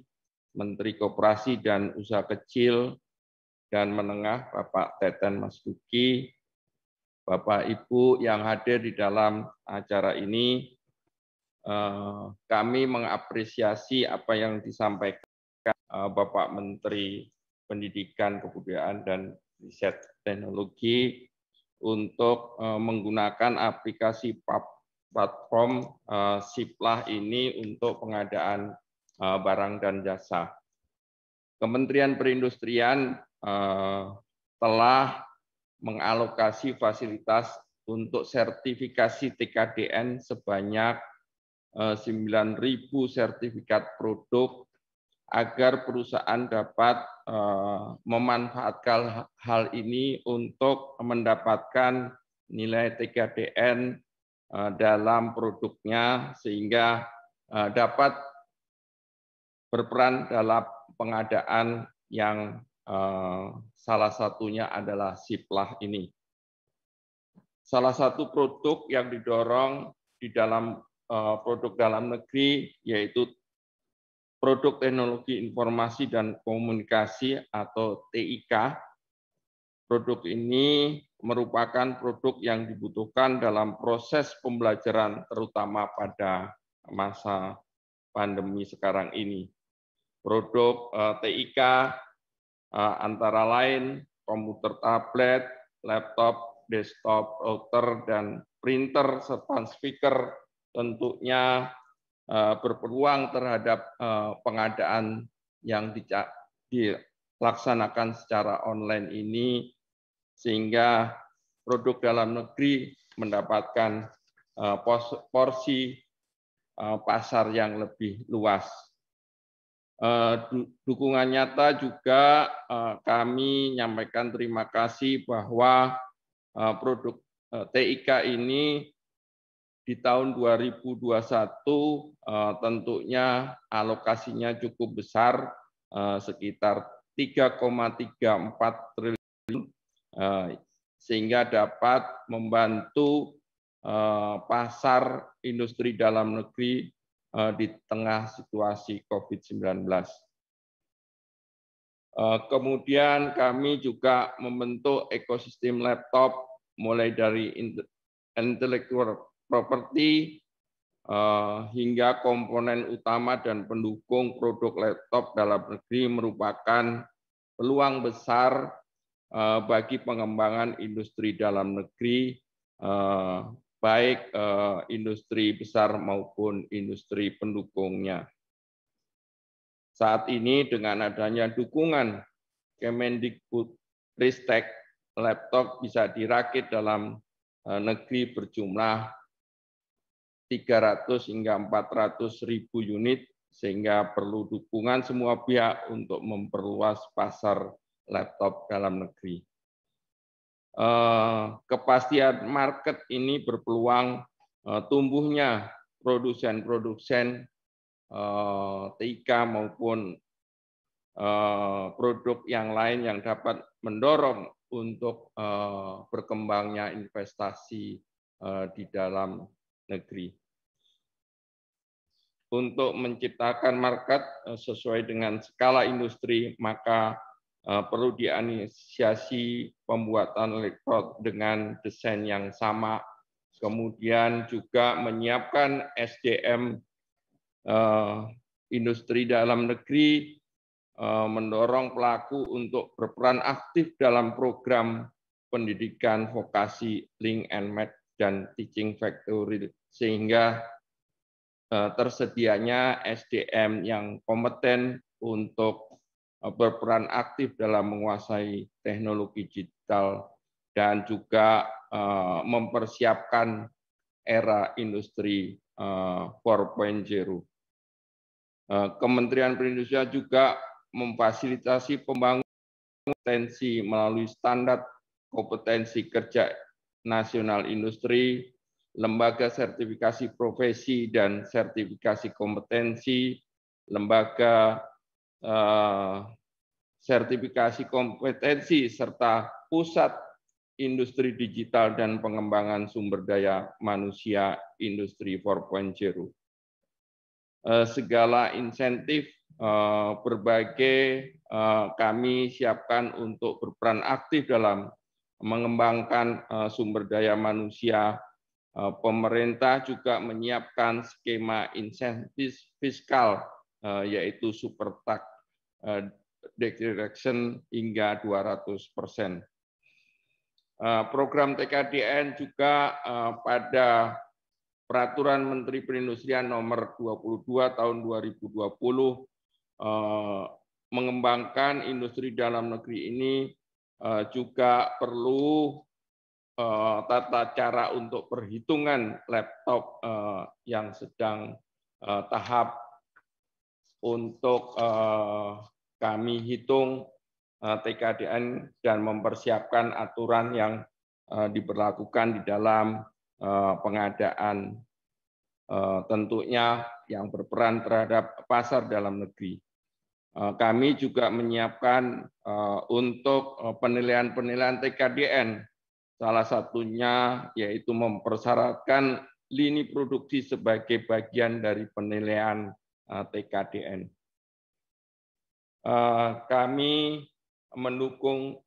Menteri Koperasi dan Usaha Kecil dan Menengah Bapak Teten Mas Duki, Bapak Ibu yang hadir di dalam acara ini, kami mengapresiasi apa yang disampaikan Bapak Menteri Pendidikan, Kebudayaan, dan Riset Teknologi untuk menggunakan aplikasi platform Siplah ini untuk pengadaan barang dan jasa. Kementerian Perindustrian telah mengalokasi fasilitas untuk sertifikasi TKDN sebanyak 9.000 sertifikat produk agar perusahaan dapat memanfaatkan hal ini untuk mendapatkan nilai TKDN dalam produknya sehingga dapat berperan dalam pengadaan yang salah satunya adalah Siplah ini. Salah satu produk yang didorong di dalam produk dalam negeri yaitu produk teknologi informasi dan komunikasi atau TIK. Produk ini merupakan produk yang dibutuhkan dalam proses pembelajaran terutama pada masa pandemi sekarang ini. Produk TIK antara lain komputer tablet, laptop, desktop, router, dan printer, serta speaker tentunya berpeluang terhadap pengadaan yang dilaksanakan secara online ini, sehingga produk dalam negeri mendapatkan porsi pasar yang lebih luas. Dukungan nyata juga kami menyampaikan terima kasih bahwa produk TIK ini di tahun 2021 tentunya alokasinya cukup besar, sekitar 3,34 triliun, sehingga dapat membantu pasar industri dalam negeri di tengah situasi COVID-19. Kemudian kami juga membentuk ekosistem laptop mulai dari intellectual property hingga komponen utama dan pendukung produk laptop dalam negeri merupakan peluang besar bagi pengembangan industri dalam negeri, baik industri besar maupun industri pendukungnya. Saat ini dengan adanya dukungan Kemendikbudristek, laptop bisa dirakit dalam negeri berjumlah 300 hingga 400 ribu unit, sehingga perlu dukungan semua pihak untuk memperluas pasar laptop dalam negeri. Kepastian market ini berpeluang tumbuhnya produsen-produsen TIK maupun produk yang lain yang dapat mendorong untuk berkembangnya investasi di dalam negeri. Untuk menciptakan market sesuai dengan skala industri, maka perlu diinisiasi pembuatan elektrod dengan desain yang sama, kemudian juga menyiapkan SDM industri dalam negeri, mendorong pelaku untuk berperan aktif dalam program pendidikan vokasi Link and Match dan Teaching Factory, sehingga tersedianya SDM yang kompeten untuk berperan aktif dalam menguasai teknologi digital dan juga mempersiapkan era industri 4.0. Kementerian Perindustrian juga memfasilitasi pembangunan kompetensi melalui standar kompetensi kerja nasional industri, lembaga sertifikasi profesi dan sertifikasi kompetensi, lembaga sertifikasi kompetensi, serta pusat industri digital dan pengembangan sumber daya manusia industri 4.0. Segala insentif berbagai kami siapkan untuk berperan aktif dalam mengembangkan sumber daya manusia. Pemerintah juga menyiapkan skema insentif fiskal, yaitu super tax deduction hingga 200%. Program TKDN juga pada Peraturan Menteri Perindustrian Nomor 22 Tahun 2020 mengembangkan industri dalam negeri ini juga perlu tata cara untuk perhitungan laptop yang sedang tahap untuk kami hitung TKDN dan mempersiapkan aturan yang diberlakukan di dalam pengadaan, tentunya yang berperan terhadap pasar dalam negeri. Kami juga menyiapkan untuk penilaian-penilaian TKDN, salah satunya yaitu mempersyaratkan lini produksi sebagai bagian dari penilaian TKDN. Kami mendukung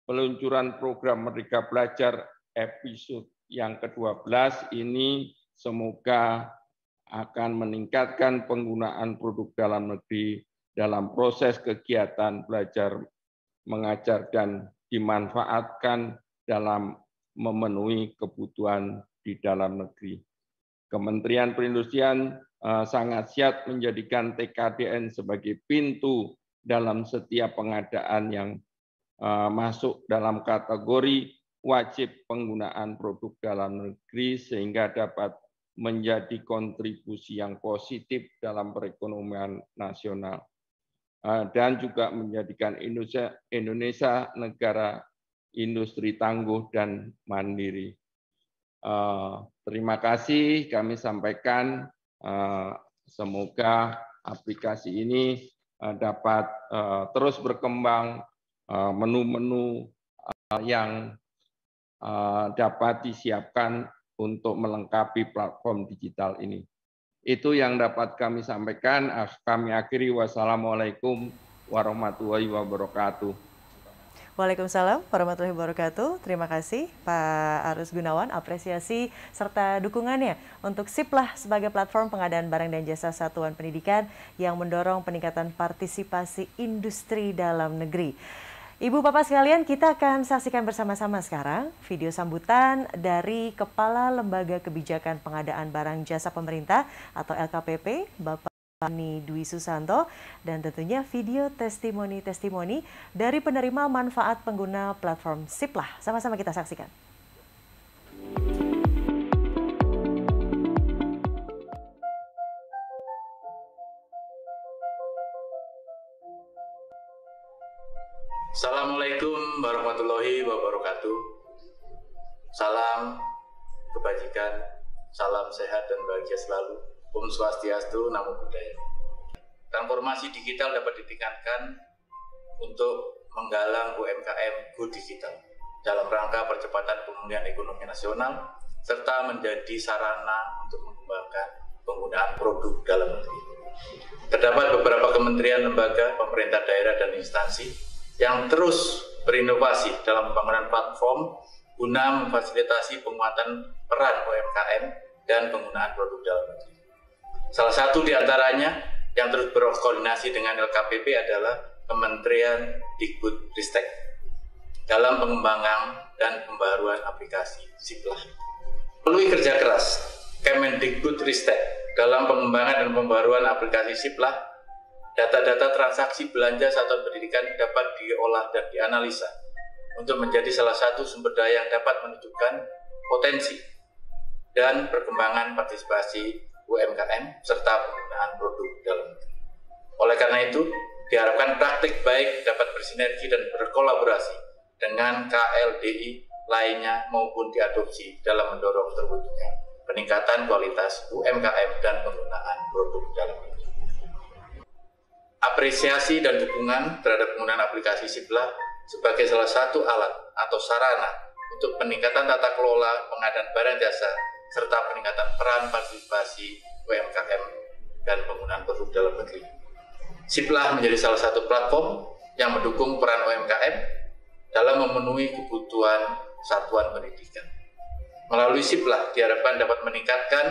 peluncuran program Merdeka Belajar episode yang ke-12 ini, semoga akan meningkatkan penggunaan produk dalam negeri dalam proses kegiatan belajar mengajar dan dimanfaatkan dalam memenuhi kebutuhan di dalam negeri. Kementerian Perindustrian sangat siap menjadikan TKDN sebagai pintu dalam setiap pengadaan yang masuk dalam kategori wajib penggunaan produk dalam negeri, sehingga dapat menjadi kontribusi yang positif dalam perekonomian nasional dan juga menjadikan Indonesia negara industri tangguh dan mandiri. Terima kasih kami sampaikan, semoga aplikasi ini dapat terus berkembang, menu-menu yang dapat disiapkan untuk melengkapi platform digital ini. Itu yang dapat kami sampaikan. Kami akhiri. Wassalamualaikum warahmatullahi wabarakatuh.
Waalaikumsalam warahmatullahi wabarakatuh. Terima kasih Pak Arus Gunawan, apresiasi serta dukungannya untuk Siplah sebagai platform pengadaan barang dan jasa satuan pendidikan yang mendorong peningkatan partisipasi industri dalam negeri. Ibu Bapak sekalian, kita akan saksikan bersama-sama sekarang video sambutan dari Kepala Lembaga Kebijakan Pengadaan Barang Jasa Pemerintah atau LKPP, Bapak Ani Dwi Susanto, dan tentunya video testimoni-testimoni dari penerima manfaat pengguna platform Siplah. Sama-sama kita saksikan.
Assalamualaikum warahmatullahi wabarakatuh. Salam kebajikan, salam sehat dan bahagia selalu. Om Swastiastu, Namo Buddhaya. Transformasi digital dapat ditingkatkan untuk menggalang UMKM Go Digital dalam rangka percepatan pemulihan ekonomi nasional serta menjadi sarana untuk mengembangkan penggunaan produk dalam negeri. Terdapat beberapa kementerian, lembaga, pemerintah daerah dan instansi yang terus berinovasi dalam pembangunan platform guna memfasilitasi penguatan peran UMKM dan penggunaan produk dalam negeri. Salah satu di antaranya yang terus berkoordinasi dengan LKPP adalah Kementerian Dikbudristek dalam pengembangan dan pembaruan aplikasi SIPLAH. Melalui kerja keras Kemendikbudristek dalam pengembangan dan pembaruan aplikasi SIPLAH, data-data transaksi belanja satuan pendidikan dapat diolah dan dianalisa untuk menjadi salah satu sumber daya yang dapat menunjukkan potensi dan perkembangan partisipasi UMKM serta penggunaan produk dalam negeri. Oleh karena itu, diharapkan praktik baik dapat bersinergi dan berkolaborasi dengan KLDI lainnya maupun diadopsi dalam mendorong terwujudnya peningkatan kualitas UMKM dan penggunaan produk dalam negeri. Apresiasi dan dukungan terhadap penggunaan aplikasi SIPLAH sebagai salah satu alat atau sarana untuk peningkatan tata kelola pengadaan barang jasa serta peningkatan peran partisipasi UMKM dan penggunaan produk dalam negeri. SIPLAH menjadi salah satu platform yang mendukung peran UMKM dalam memenuhi kebutuhan satuan pendidikan. Melalui SIPLAH diharapkan dapat meningkatkan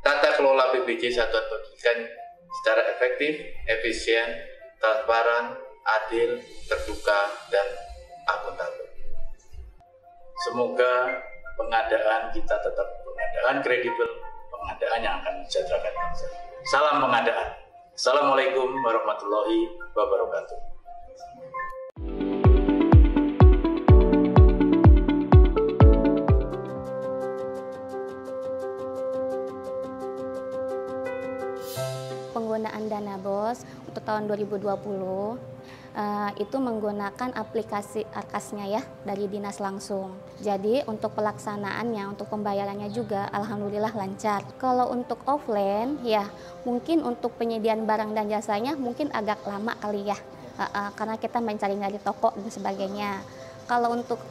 tata kelola PBJ satuan pendidikan secara efektif, efisien, transparan, adil, terbuka, dan akuntabel. Semoga pengadaan kita tetap pengadaan kredibel, pengadaan yang akan mensejahterakan bangsa. Salam pengadaan. Assalamualaikum warahmatullahi wabarakatuh.
Penggunaan dana BOS untuk tahun 2020 itu menggunakan aplikasi Arkasnya ya dari dinas langsung. Jadi untuk pelaksanaannya, untuk pembayarannya juga alhamdulillah lancar. Kalau untuk offline ya mungkin untuk penyediaan barang dan jasanya mungkin agak lama kali ya, karena kita mencari dari toko dan sebagainya. Kalau untuk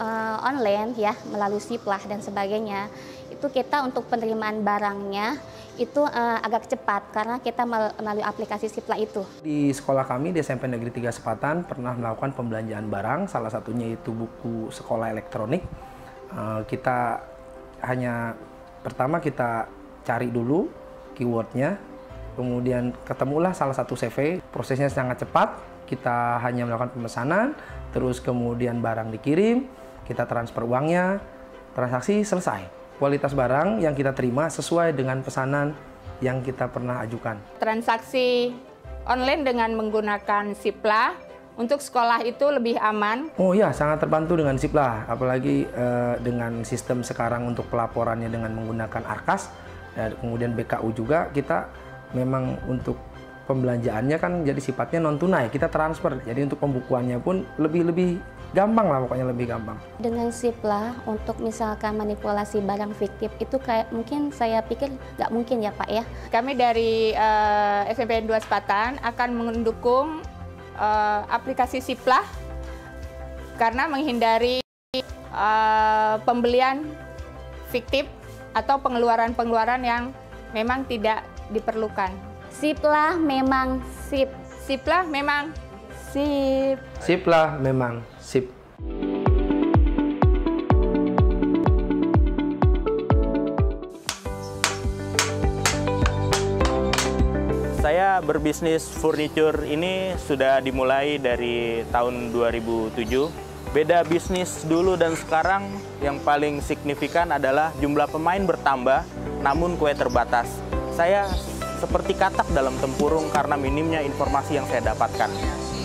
online ya melalui SIPLAH dan sebagainya, itu kita untuk penerimaan barangnya itu agak cepat karena kita melalui aplikasi SIPLAH itu. Di sekolah kami di SMP Negeri 3 Sepatan pernah melakukan pembelanjaan barang, salah satunya itu buku sekolah elektronik. Kita hanya pertama kita cari dulu keywordnya, kemudian ketemulah salah satu CV, prosesnya sangat cepat, kita hanya melakukan pemesanan, terus kemudian barang dikirim, kita transfer uangnya, transaksi selesai. Kualitas barang yang kita terima sesuai dengan pesanan yang kita pernah ajukan. Transaksi online dengan menggunakan SIPLAH untuk sekolah itu lebih aman. Oh iya, sangat terbantu dengan SIPLAH, apalagi dengan sistem sekarang untuk pelaporannya dengan menggunakan Arkas, dan kemudian BKU juga, kita memang untuk pembelanjaannya kan jadi sifatnya non tunai, kita transfer, jadi untuk pembukuannya pun lebih gampang lah, pokoknya lebih gampang. Dengan SIPLAH untuk misalkan manipulasi barang fiktif itu kayak mungkin saya pikir nggak mungkin ya Pak ya. Kami dari SMP 2 Sepatan akan mendukung aplikasi SIPLAH karena menghindari pembelian fiktif atau pengeluaran-pengeluaran yang memang tidak diperlukan. SIPLAH memang sip. SIPLAH memang sip. SIPLAH memang sip.
Saya berbisnis furniture ini sudah dimulai dari tahun 2007. Beda bisnis dulu dan sekarang yang paling signifikan adalah jumlah pemain bertambah, namun kue terbatas. Saya seperti katak dalam tempurung karena minimnya informasi yang saya dapatkan.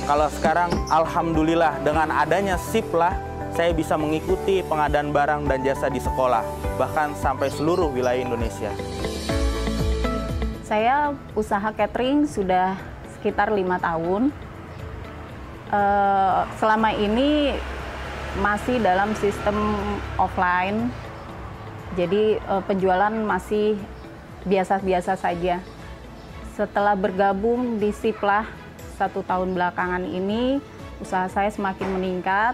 Kalau sekarang, alhamdulillah dengan adanya SIPLAH, saya bisa mengikuti pengadaan barang dan jasa di sekolah, bahkan sampai seluruh wilayah Indonesia. Saya usaha catering sudah sekitar 5 tahun. Selama ini masih dalam sistem offline, jadi penjualan masih biasa-biasa saja. Setelah bergabung di SIPLAH 1 tahun belakangan ini, usaha saya semakin meningkat.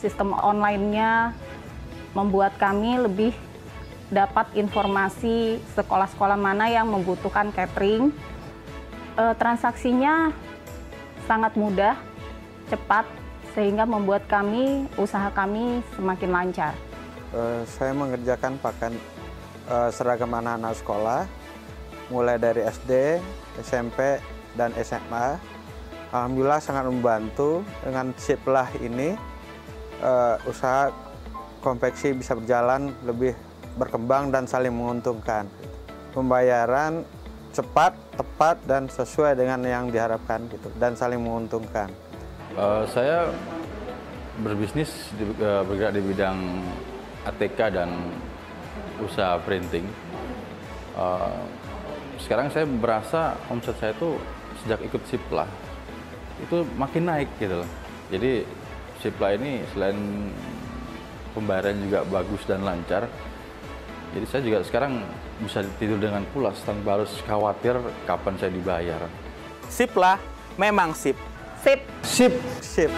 Sistem online-nya membuat kami lebih dapat informasi sekolah-sekolah mana yang membutuhkan catering. Transaksinya sangat mudah, cepat,
sehingga membuat usaha kami semakin lancar.
Saya mengerjakan pakaian seragam anak-anak sekolah, mulai dari SD, SMP, dan SMA. Alhamdulillah sangat membantu. Dengan Siplah ini, usaha konveksi bisa berjalan lebih berkembang dan saling menguntungkan. Pembayaran cepat, tepat, dan sesuai dengan yang diharapkan gitu, dan saling menguntungkan.
Saya berbisnis bergerak di bidang ATK dan usaha printing. Sekarang saya berasa omset saya itu sejak ikut Siplah itu makin naik gitu loh. Jadi Siplah ini selain pembayaran juga bagus dan lancar, jadi saya juga sekarang bisa tidur dengan pulas tanpa harus khawatir kapan saya dibayar.
Siplah memang sip.
Sip.
Sip. Sip.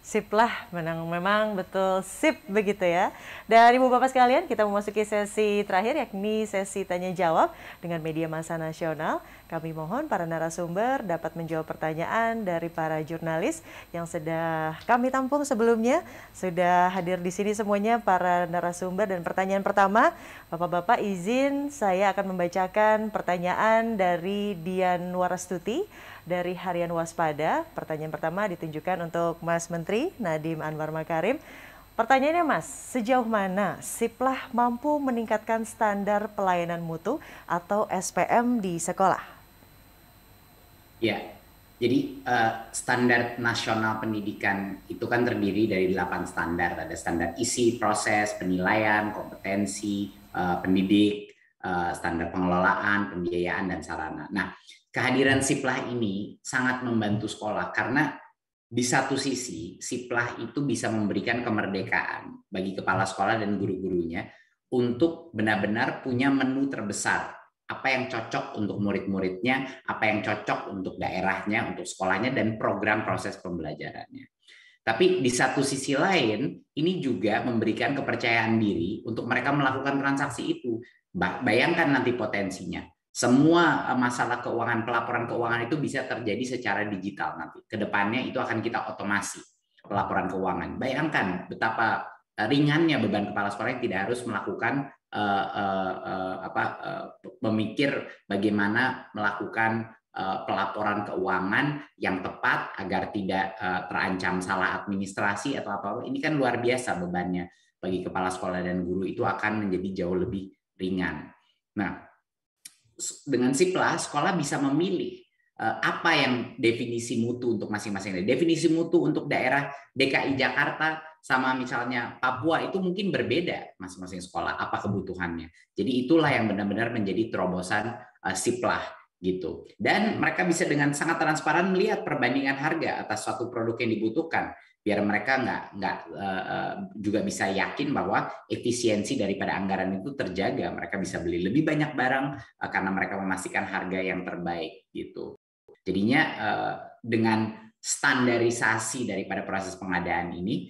Siplah memang betul sip begitu ya. Dan Ibu Bapak sekalian, kita memasuki sesi terakhir yakni sesi tanya jawab dengan media massa nasional. Kami mohon para narasumber dapat menjawab pertanyaan dari para jurnalis yang sudah kami tampung sebelumnya. Sudah hadir di sini semuanya para narasumber, dan pertanyaan pertama, Bapak-bapak izin saya akan membacakan pertanyaan dari Dian Warastuti dari Harian Waspada. Pertanyaan pertama ditunjukkan untuk Mas Menteri Nadiem Anwar Makarim. Pertanyaannya Mas, sejauh mana Siplah mampu meningkatkan standar pelayanan mutu atau SPM di sekolah?
Ya, jadi standar nasional pendidikan itu kan terdiri dari 8 standar. Ada standar isi, proses, penilaian, kompetensi, pendidik, standar pengelolaan, pembiayaan, dan sarana. Nah, kehadiran Siplah ini sangat membantu sekolah karena di satu sisi Siplah itu bisa memberikan kemerdekaan bagi kepala sekolah dan guru-gurunya untuk benar-benar punya menu terbesar. Apa yang cocok untuk murid-muridnya, apa yang cocok untuk daerahnya, untuk sekolahnya, dan program proses pembelajarannya. Tapi di satu sisi lain, ini juga memberikan kepercayaan diri untuk mereka melakukan transaksi itu. Bayangkan nanti potensinya. Semua masalah keuangan, pelaporan keuangan itu bisa terjadi secara digital nanti. Kedepannya itu akan kita otomasi pelaporan keuangan. Bayangkan betapa ringannya beban kepala sekolah yang tidak harus melakukan memikir bagaimana melakukan pelaporan keuangan yang tepat agar tidak terancam salah administrasi atau apa-apa. Ini kan luar biasa bebannya bagi kepala sekolah dan guru, itu akan menjadi jauh lebih ringan. Nah, dengan Siplah, sekolah bisa memilih apa yang definisi mutu untuk masing-masing daerah. Definisi mutu untuk daerah DKI Jakarta sama misalnya Papua itu mungkin berbeda masing-masing sekolah, apa kebutuhannya. Jadi itulah yang benar-benar menjadi terobosan Siplah gitu. Dan mereka bisa dengan sangat transparan melihat perbandingan harga atas suatu produk yang dibutuhkan, biar mereka nggak juga bisa yakin bahwa efisiensi daripada anggaran itu terjaga. Mereka bisa beli lebih banyak barang karena mereka memastikan harga yang terbaik gitu. Jadinya dengan standarisasi daripada proses pengadaan ini,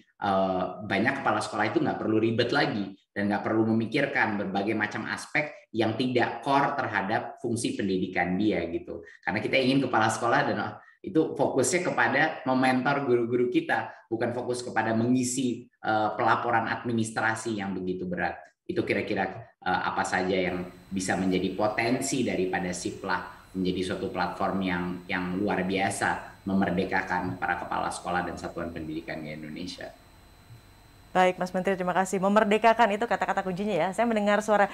banyak kepala sekolah itu nggak perlu ribet lagi dan nggak perlu memikirkan berbagai macam aspek yang tidak core terhadap fungsi pendidikan dia gitu. Karena kita ingin kepala sekolah dan itu fokusnya kepada mementor guru-guru kita, bukan fokus kepada mengisi pelaporan administrasi yang begitu berat. Itu kira-kira apa saja yang bisa menjadi potensi daripada Siplah menjadi suatu platform yang luar biasa memerdekakan para kepala sekolah dan satuan pendidikan di Indonesia.
Baik, Mas Menteri, terima kasih. Memerdekakan itu kata-kata kuncinya ya. Saya mendengar suara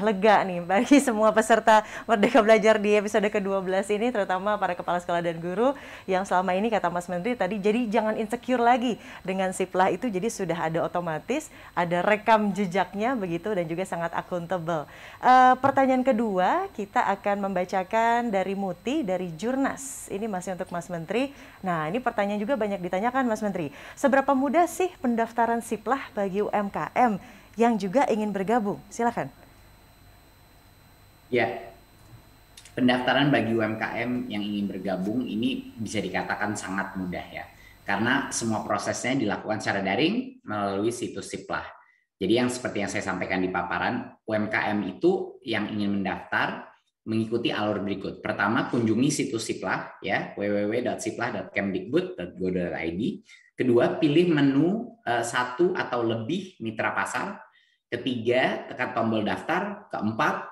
lega nih bagi semua peserta Merdeka Belajar di episode ke-12 ini, terutama para kepala sekolah dan guru yang selama ini, kata Mas Menteri tadi, jadi jangan insecure lagi dengan Siplah itu. Jadi sudah ada otomatis, ada rekam jejaknya begitu, dan juga sangat akuntabel. Pertanyaan kedua, kita akan membacakan dari Muti, dari Jurnas. Ini masih untuk Mas Menteri. Nah, ini pertanyaan juga banyak ditanyakan, Mas Menteri. Seberapa mudah sih pendaftaran Siplah bagi UMKM yang juga ingin bergabung? Silakan.
Ya, pendaftaran bagi UMKM yang ingin bergabung ini bisa dikatakan sangat mudah ya, karena semua prosesnya dilakukan secara daring melalui situs Siplah. Jadi yang seperti yang saya sampaikan di paparan, UMKM itu yang ingin mendaftar mengikuti alur berikut. Pertama, kunjungi situs Siplah ya, www.siplah.kemdikbud.go.id. Kedua, pilih menu satu atau lebih mitra pasar. Ketiga, tekan tombol daftar. Keempat,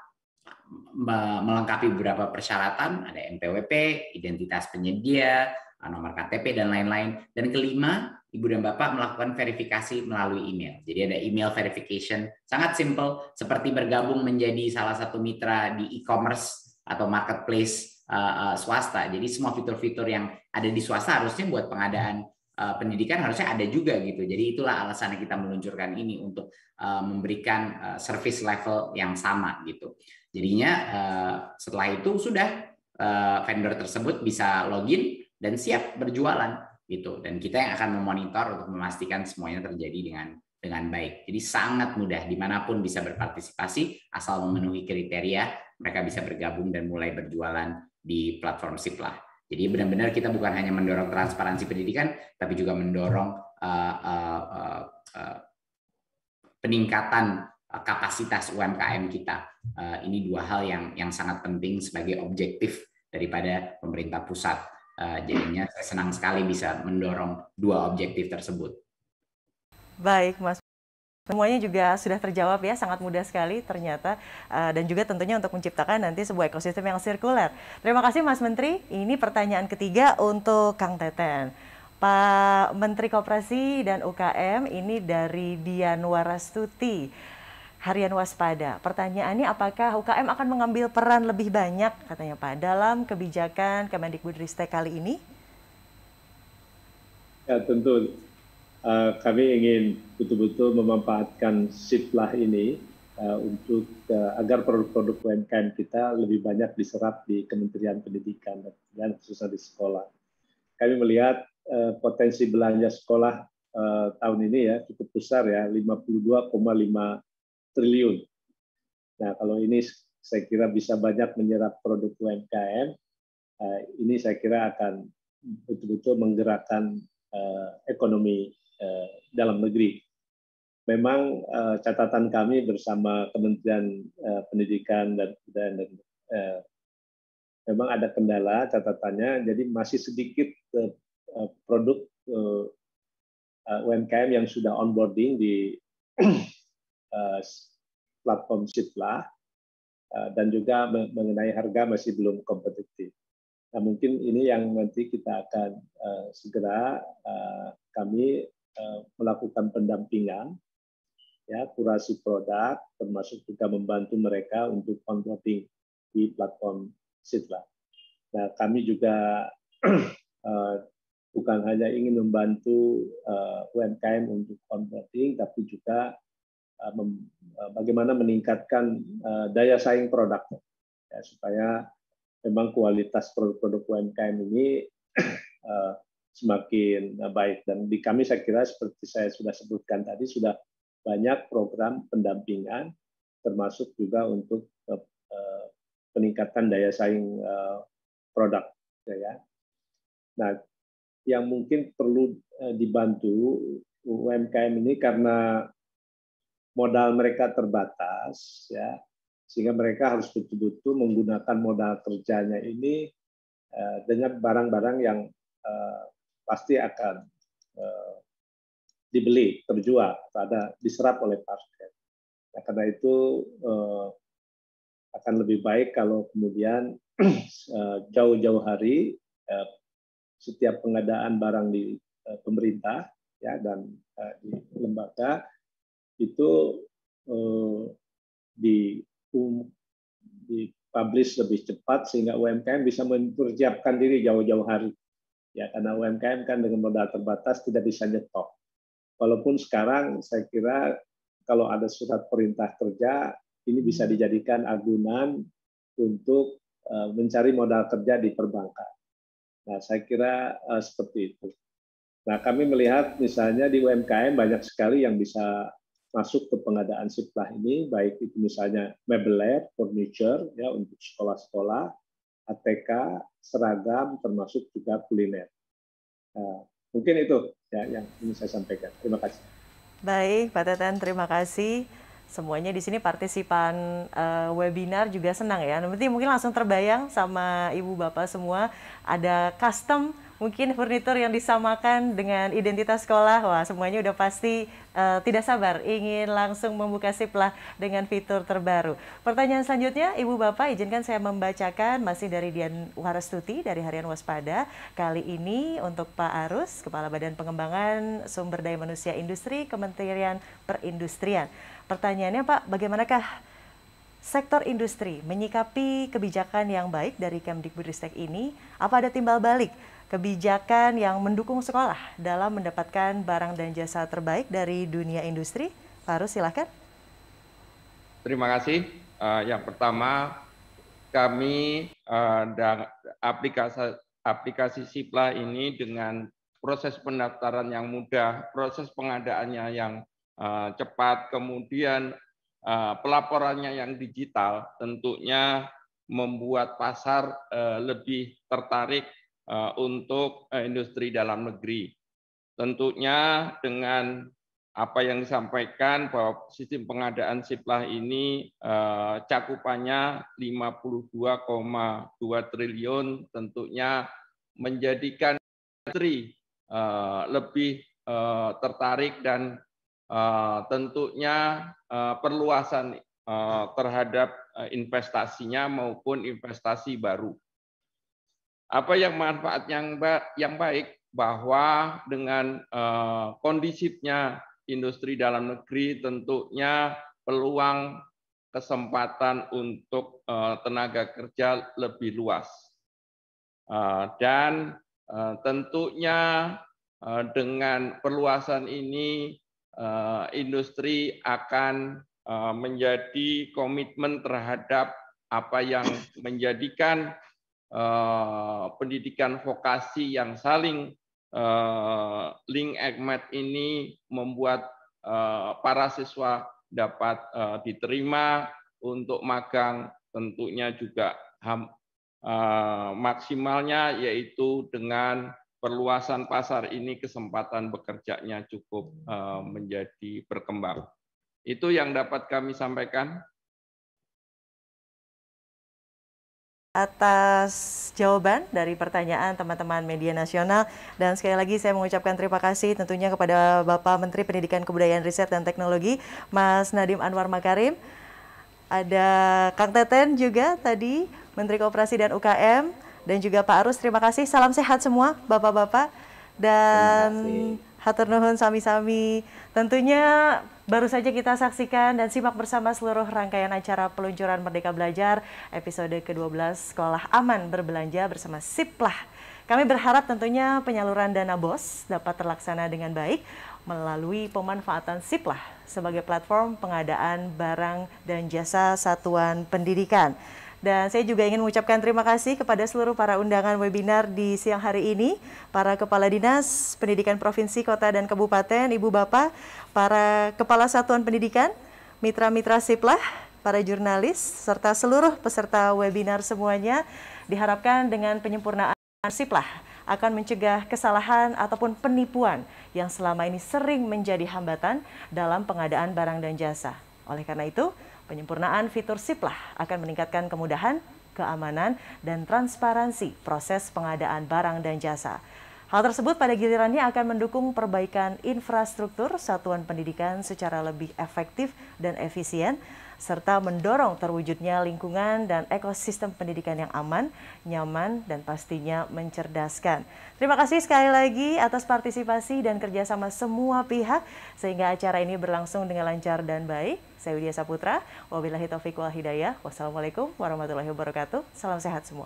melengkapi beberapa persyaratan, ada NPWP, identitas penyedia, nomor KTP, dan lain-lain. Dan kelima, Ibu dan Bapak melakukan verifikasi melalui email. Jadi ada email verification, sangat simple, seperti bergabung menjadi salah satu mitra di e-commerce atau marketplace swasta. Jadi semua fitur-fitur yang ada di swasta harusnya buat pengadaan pendidikan harusnya ada juga gitu. Jadi itulah alasannya kita meluncurkan ini untuk memberikan service level yang sama gitu. Jadinya setelah itu sudah vendor tersebut bisa login dan siap berjualan gitu. Dan kita yang akan memonitor untuk memastikan semuanya terjadi dengan baik. Jadi sangat mudah, dimanapun bisa berpartisipasi asal memenuhi kriteria, mereka bisa bergabung dan mulai berjualan di platform Siplah. Jadi benar-benar kita bukan hanya mendorong transparansi pendidikan, tapi juga mendorong peningkatan kapasitas UMKM kita. Ini dua hal yang sangat penting sebagai objektif daripada pemerintah pusat. Jadinya saya senang sekali bisa mendorong dua objektif tersebut.
Baik, Mas. Semuanya juga sudah terjawab ya, sangat mudah sekali ternyata. Dan juga tentunya untuk menciptakan nanti sebuah ekosistem yang sirkuler. Terima kasih Mas Menteri. Ini pertanyaan ketiga untuk Kang Teten. Pak Menteri Koperasi dan UKM, ini dari Dian Warastuti. Harian Waspada. Pertanyaannya, apakah UKM akan mengambil peran lebih banyak, katanya Pak, dalam kebijakan Kemendikbudristek kali ini?
Ya, tentu. Kami ingin betul-betul memanfaatkan Siplah ini untuk agar produk-produk UMKM kita lebih banyak diserap di Kementerian Pendidikan dan khususnya di sekolah. Kami melihat potensi belanja sekolah tahun ini ya cukup besar ya, 52,5 triliun. Nah, kalau ini saya kira bisa banyak menyerap produk UMKM, ini saya kira akan betul-betul menggerakkan ekonomi dalam negeri. Memang catatan kami bersama Kementerian Pendidikan dan Kebudayaan, memang ada kendala catatannya, jadi masih sedikit produk UMKM yang sudah onboarding di platform Siplah, dan juga mengenai harga masih belum kompetitif. Nah, mungkin ini yang nanti kita akan segera kami melakukan pendampingan, ya, kurasi produk, termasuk juga membantu mereka untuk onboarding di platform Siplah. Nah, kami juga bukan hanya ingin membantu UMKM untuk onboarding, tapi juga bagaimana meningkatkan daya saing produk, ya, supaya memang kualitas produk-produk UMKM ini semakin baik. Dan di kami saya kira seperti saya sudah sebutkan tadi, sudah banyak program pendampingan, termasuk juga untuk peningkatan daya saing produk. Ya. Nah, yang mungkin perlu dibantu UMKM ini karena modal mereka terbatas, ya, sehingga mereka harus betul-betul menggunakan modal kerjanya ini dengan barang-barang yang pasti akan dibeli, terjual, atau ada diserap oleh market. Nah, karena itu akan lebih baik kalau kemudian jauh-jauh hari setiap pengadaan barang di pemerintah, ya, dan di lembaga itu dipublish lebih cepat sehingga UMKM bisa mempersiapkan diri jauh-jauh hari. Ya, karena UMKM kan dengan modal terbatas tidak bisa nyetok. Walaupun sekarang saya kira kalau ada surat perintah kerja ini bisa dijadikan agunan untuk mencari modal kerja di perbankan. Nah, saya kira seperti itu. Nah, kami melihat misalnya di UMKM banyak sekali yang bisa masuk ke pengadaan Siplah ini, baik itu misalnya mebelware, furniture, ya, untuk sekolah-sekolah, ATK, seragam, termasuk juga kuliner. Mungkin itu ya yang ingin saya sampaikan. Terima kasih.
Baik, Pak Teten, terima kasih. Semuanya di sini partisipan webinar juga senang ya. Nanti mungkin langsung terbayang sama ibu bapak semua ada custom mungkin furnitur yang disamakan dengan identitas sekolah. Wah, semuanya udah pasti tidak sabar ingin langsung membuka Siplah dengan fitur terbaru. Pertanyaan selanjutnya, ibu bapak izinkan saya membacakan masih dari Dian Warastuti dari Harian Waspada. Kali ini untuk Pak Arus, Kepala Badan Pengembangan Sumber Daya Manusia Industri Kementerian Perindustrian. Pertanyaannya Pak, bagaimanakah sektor industri menyikapi kebijakan yang baik dari Kemdikbudristek ini? Apa ada timbal balik kebijakan yang mendukung sekolah dalam mendapatkan barang dan jasa terbaik dari dunia industri? Pak Arus, silakan.
Terima kasih. Yang pertama, kami dan aplikasi Siplah ini dengan proses pendaftaran yang mudah, proses pengadaannya yang cepat, kemudian pelaporannya yang digital, tentunya membuat pasar lebih tertarik untuk industri dalam negeri. Tentunya dengan apa yang disampaikan bahwa sistem pengadaan Siplah ini cakupannya 52,2 triliun, tentunya menjadikan industri lebih tertarik dan tentunya perluasan terhadap investasinya maupun investasi baru. Apa yang manfaat yang baik bahwa dengan kondisipnya industri dalam negeri tentunya peluang kesempatan untuk tenaga kerja lebih luas. Dan tentunya dengan perluasan ini industri akan menjadi komitmen terhadap apa yang menjadikan pendidikan vokasi yang saling link agmat ini membuat para siswa dapat diterima untuk magang, tentunya juga maksimalnya yaitu dengan perluasan pasar ini kesempatan bekerjanya cukup menjadi berkembang. Itu yang dapat kami sampaikan.
Atas jawaban dari pertanyaan teman-teman media nasional, dan sekali lagi saya mengucapkan terima kasih tentunya kepada Bapak Menteri Pendidikan Kebudayaan Riset dan Teknologi Mas Nadiem Anwar Makarim, ada Kang Teten juga tadi Menteri Koperasi dan UKM, dan juga Pak Arus. Terima kasih, salam sehat semua Bapak-bapak, dan hatur nuhun sami-sami. Tentunya baru saja kita saksikan dan simak bersama seluruh rangkaian acara peluncuran Merdeka Belajar episode ke-12 Sekolah Aman Berbelanja bersama Siplah. Kami berharap tentunya penyaluran dana BOS dapat terlaksana dengan baik melalui pemanfaatan Siplah sebagai platform pengadaan barang dan jasa satuan pendidikan. Dan saya juga ingin mengucapkan terima kasih kepada seluruh para undangan webinar di siang hari ini, para Kepala Dinas Pendidikan Provinsi, Kota, dan Kabupaten, Ibu Bapak, para Kepala Satuan Pendidikan, mitra-mitra Siplah, para jurnalis, serta seluruh peserta webinar semuanya. Diharapkan dengan penyempurnaan Siplah akan mencegah kesalahan ataupun penipuan yang selama ini sering menjadi hambatan dalam pengadaan barang dan jasa. Oleh karena itu, penyempurnaan fitur Siplah akan meningkatkan kemudahan, keamanan, dan transparansi proses pengadaan barang dan jasa. Hal tersebut pada gilirannya akan mendukung perbaikan infrastruktur satuan pendidikan secara lebih efektif dan efisien, serta mendorong terwujudnya lingkungan dan ekosistem pendidikan yang aman, nyaman, dan pastinya mencerdaskan. Terima kasih sekali lagi atas partisipasi dan kerjasama semua pihak, sehingga acara ini berlangsung dengan lancar dan baik. Saya Widya Saputra, wabillahi taufiq wal hidayah. Wassalamualaikum warahmatullahi wabarakatuh. Salam sehat semua.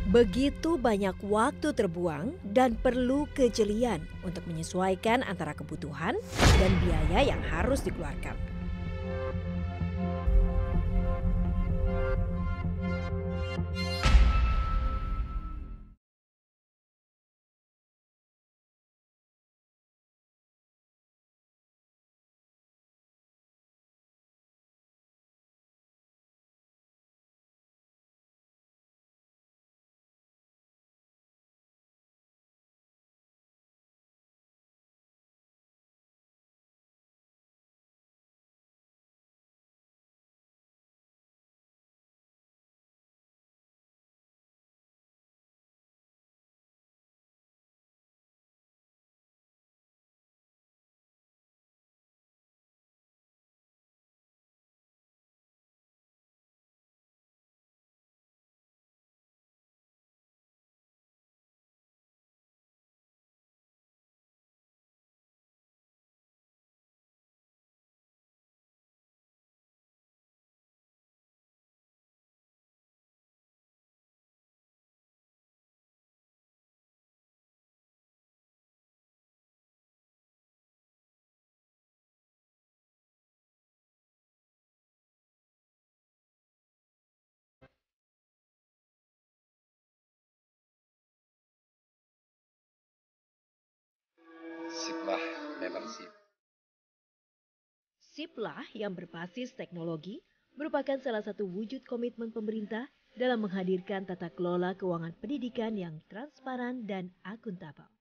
Begitu banyak waktu terbuang dan perlu kejelian untuk menyesuaikan antara kebutuhan dan biaya yang harus dikeluarkan.
Siplah Membership.
Siplah yang berbasis teknologi merupakan salah satu wujud komitmen pemerintah dalam menghadirkan tata kelola keuangan pendidikan yang transparan dan akuntabel.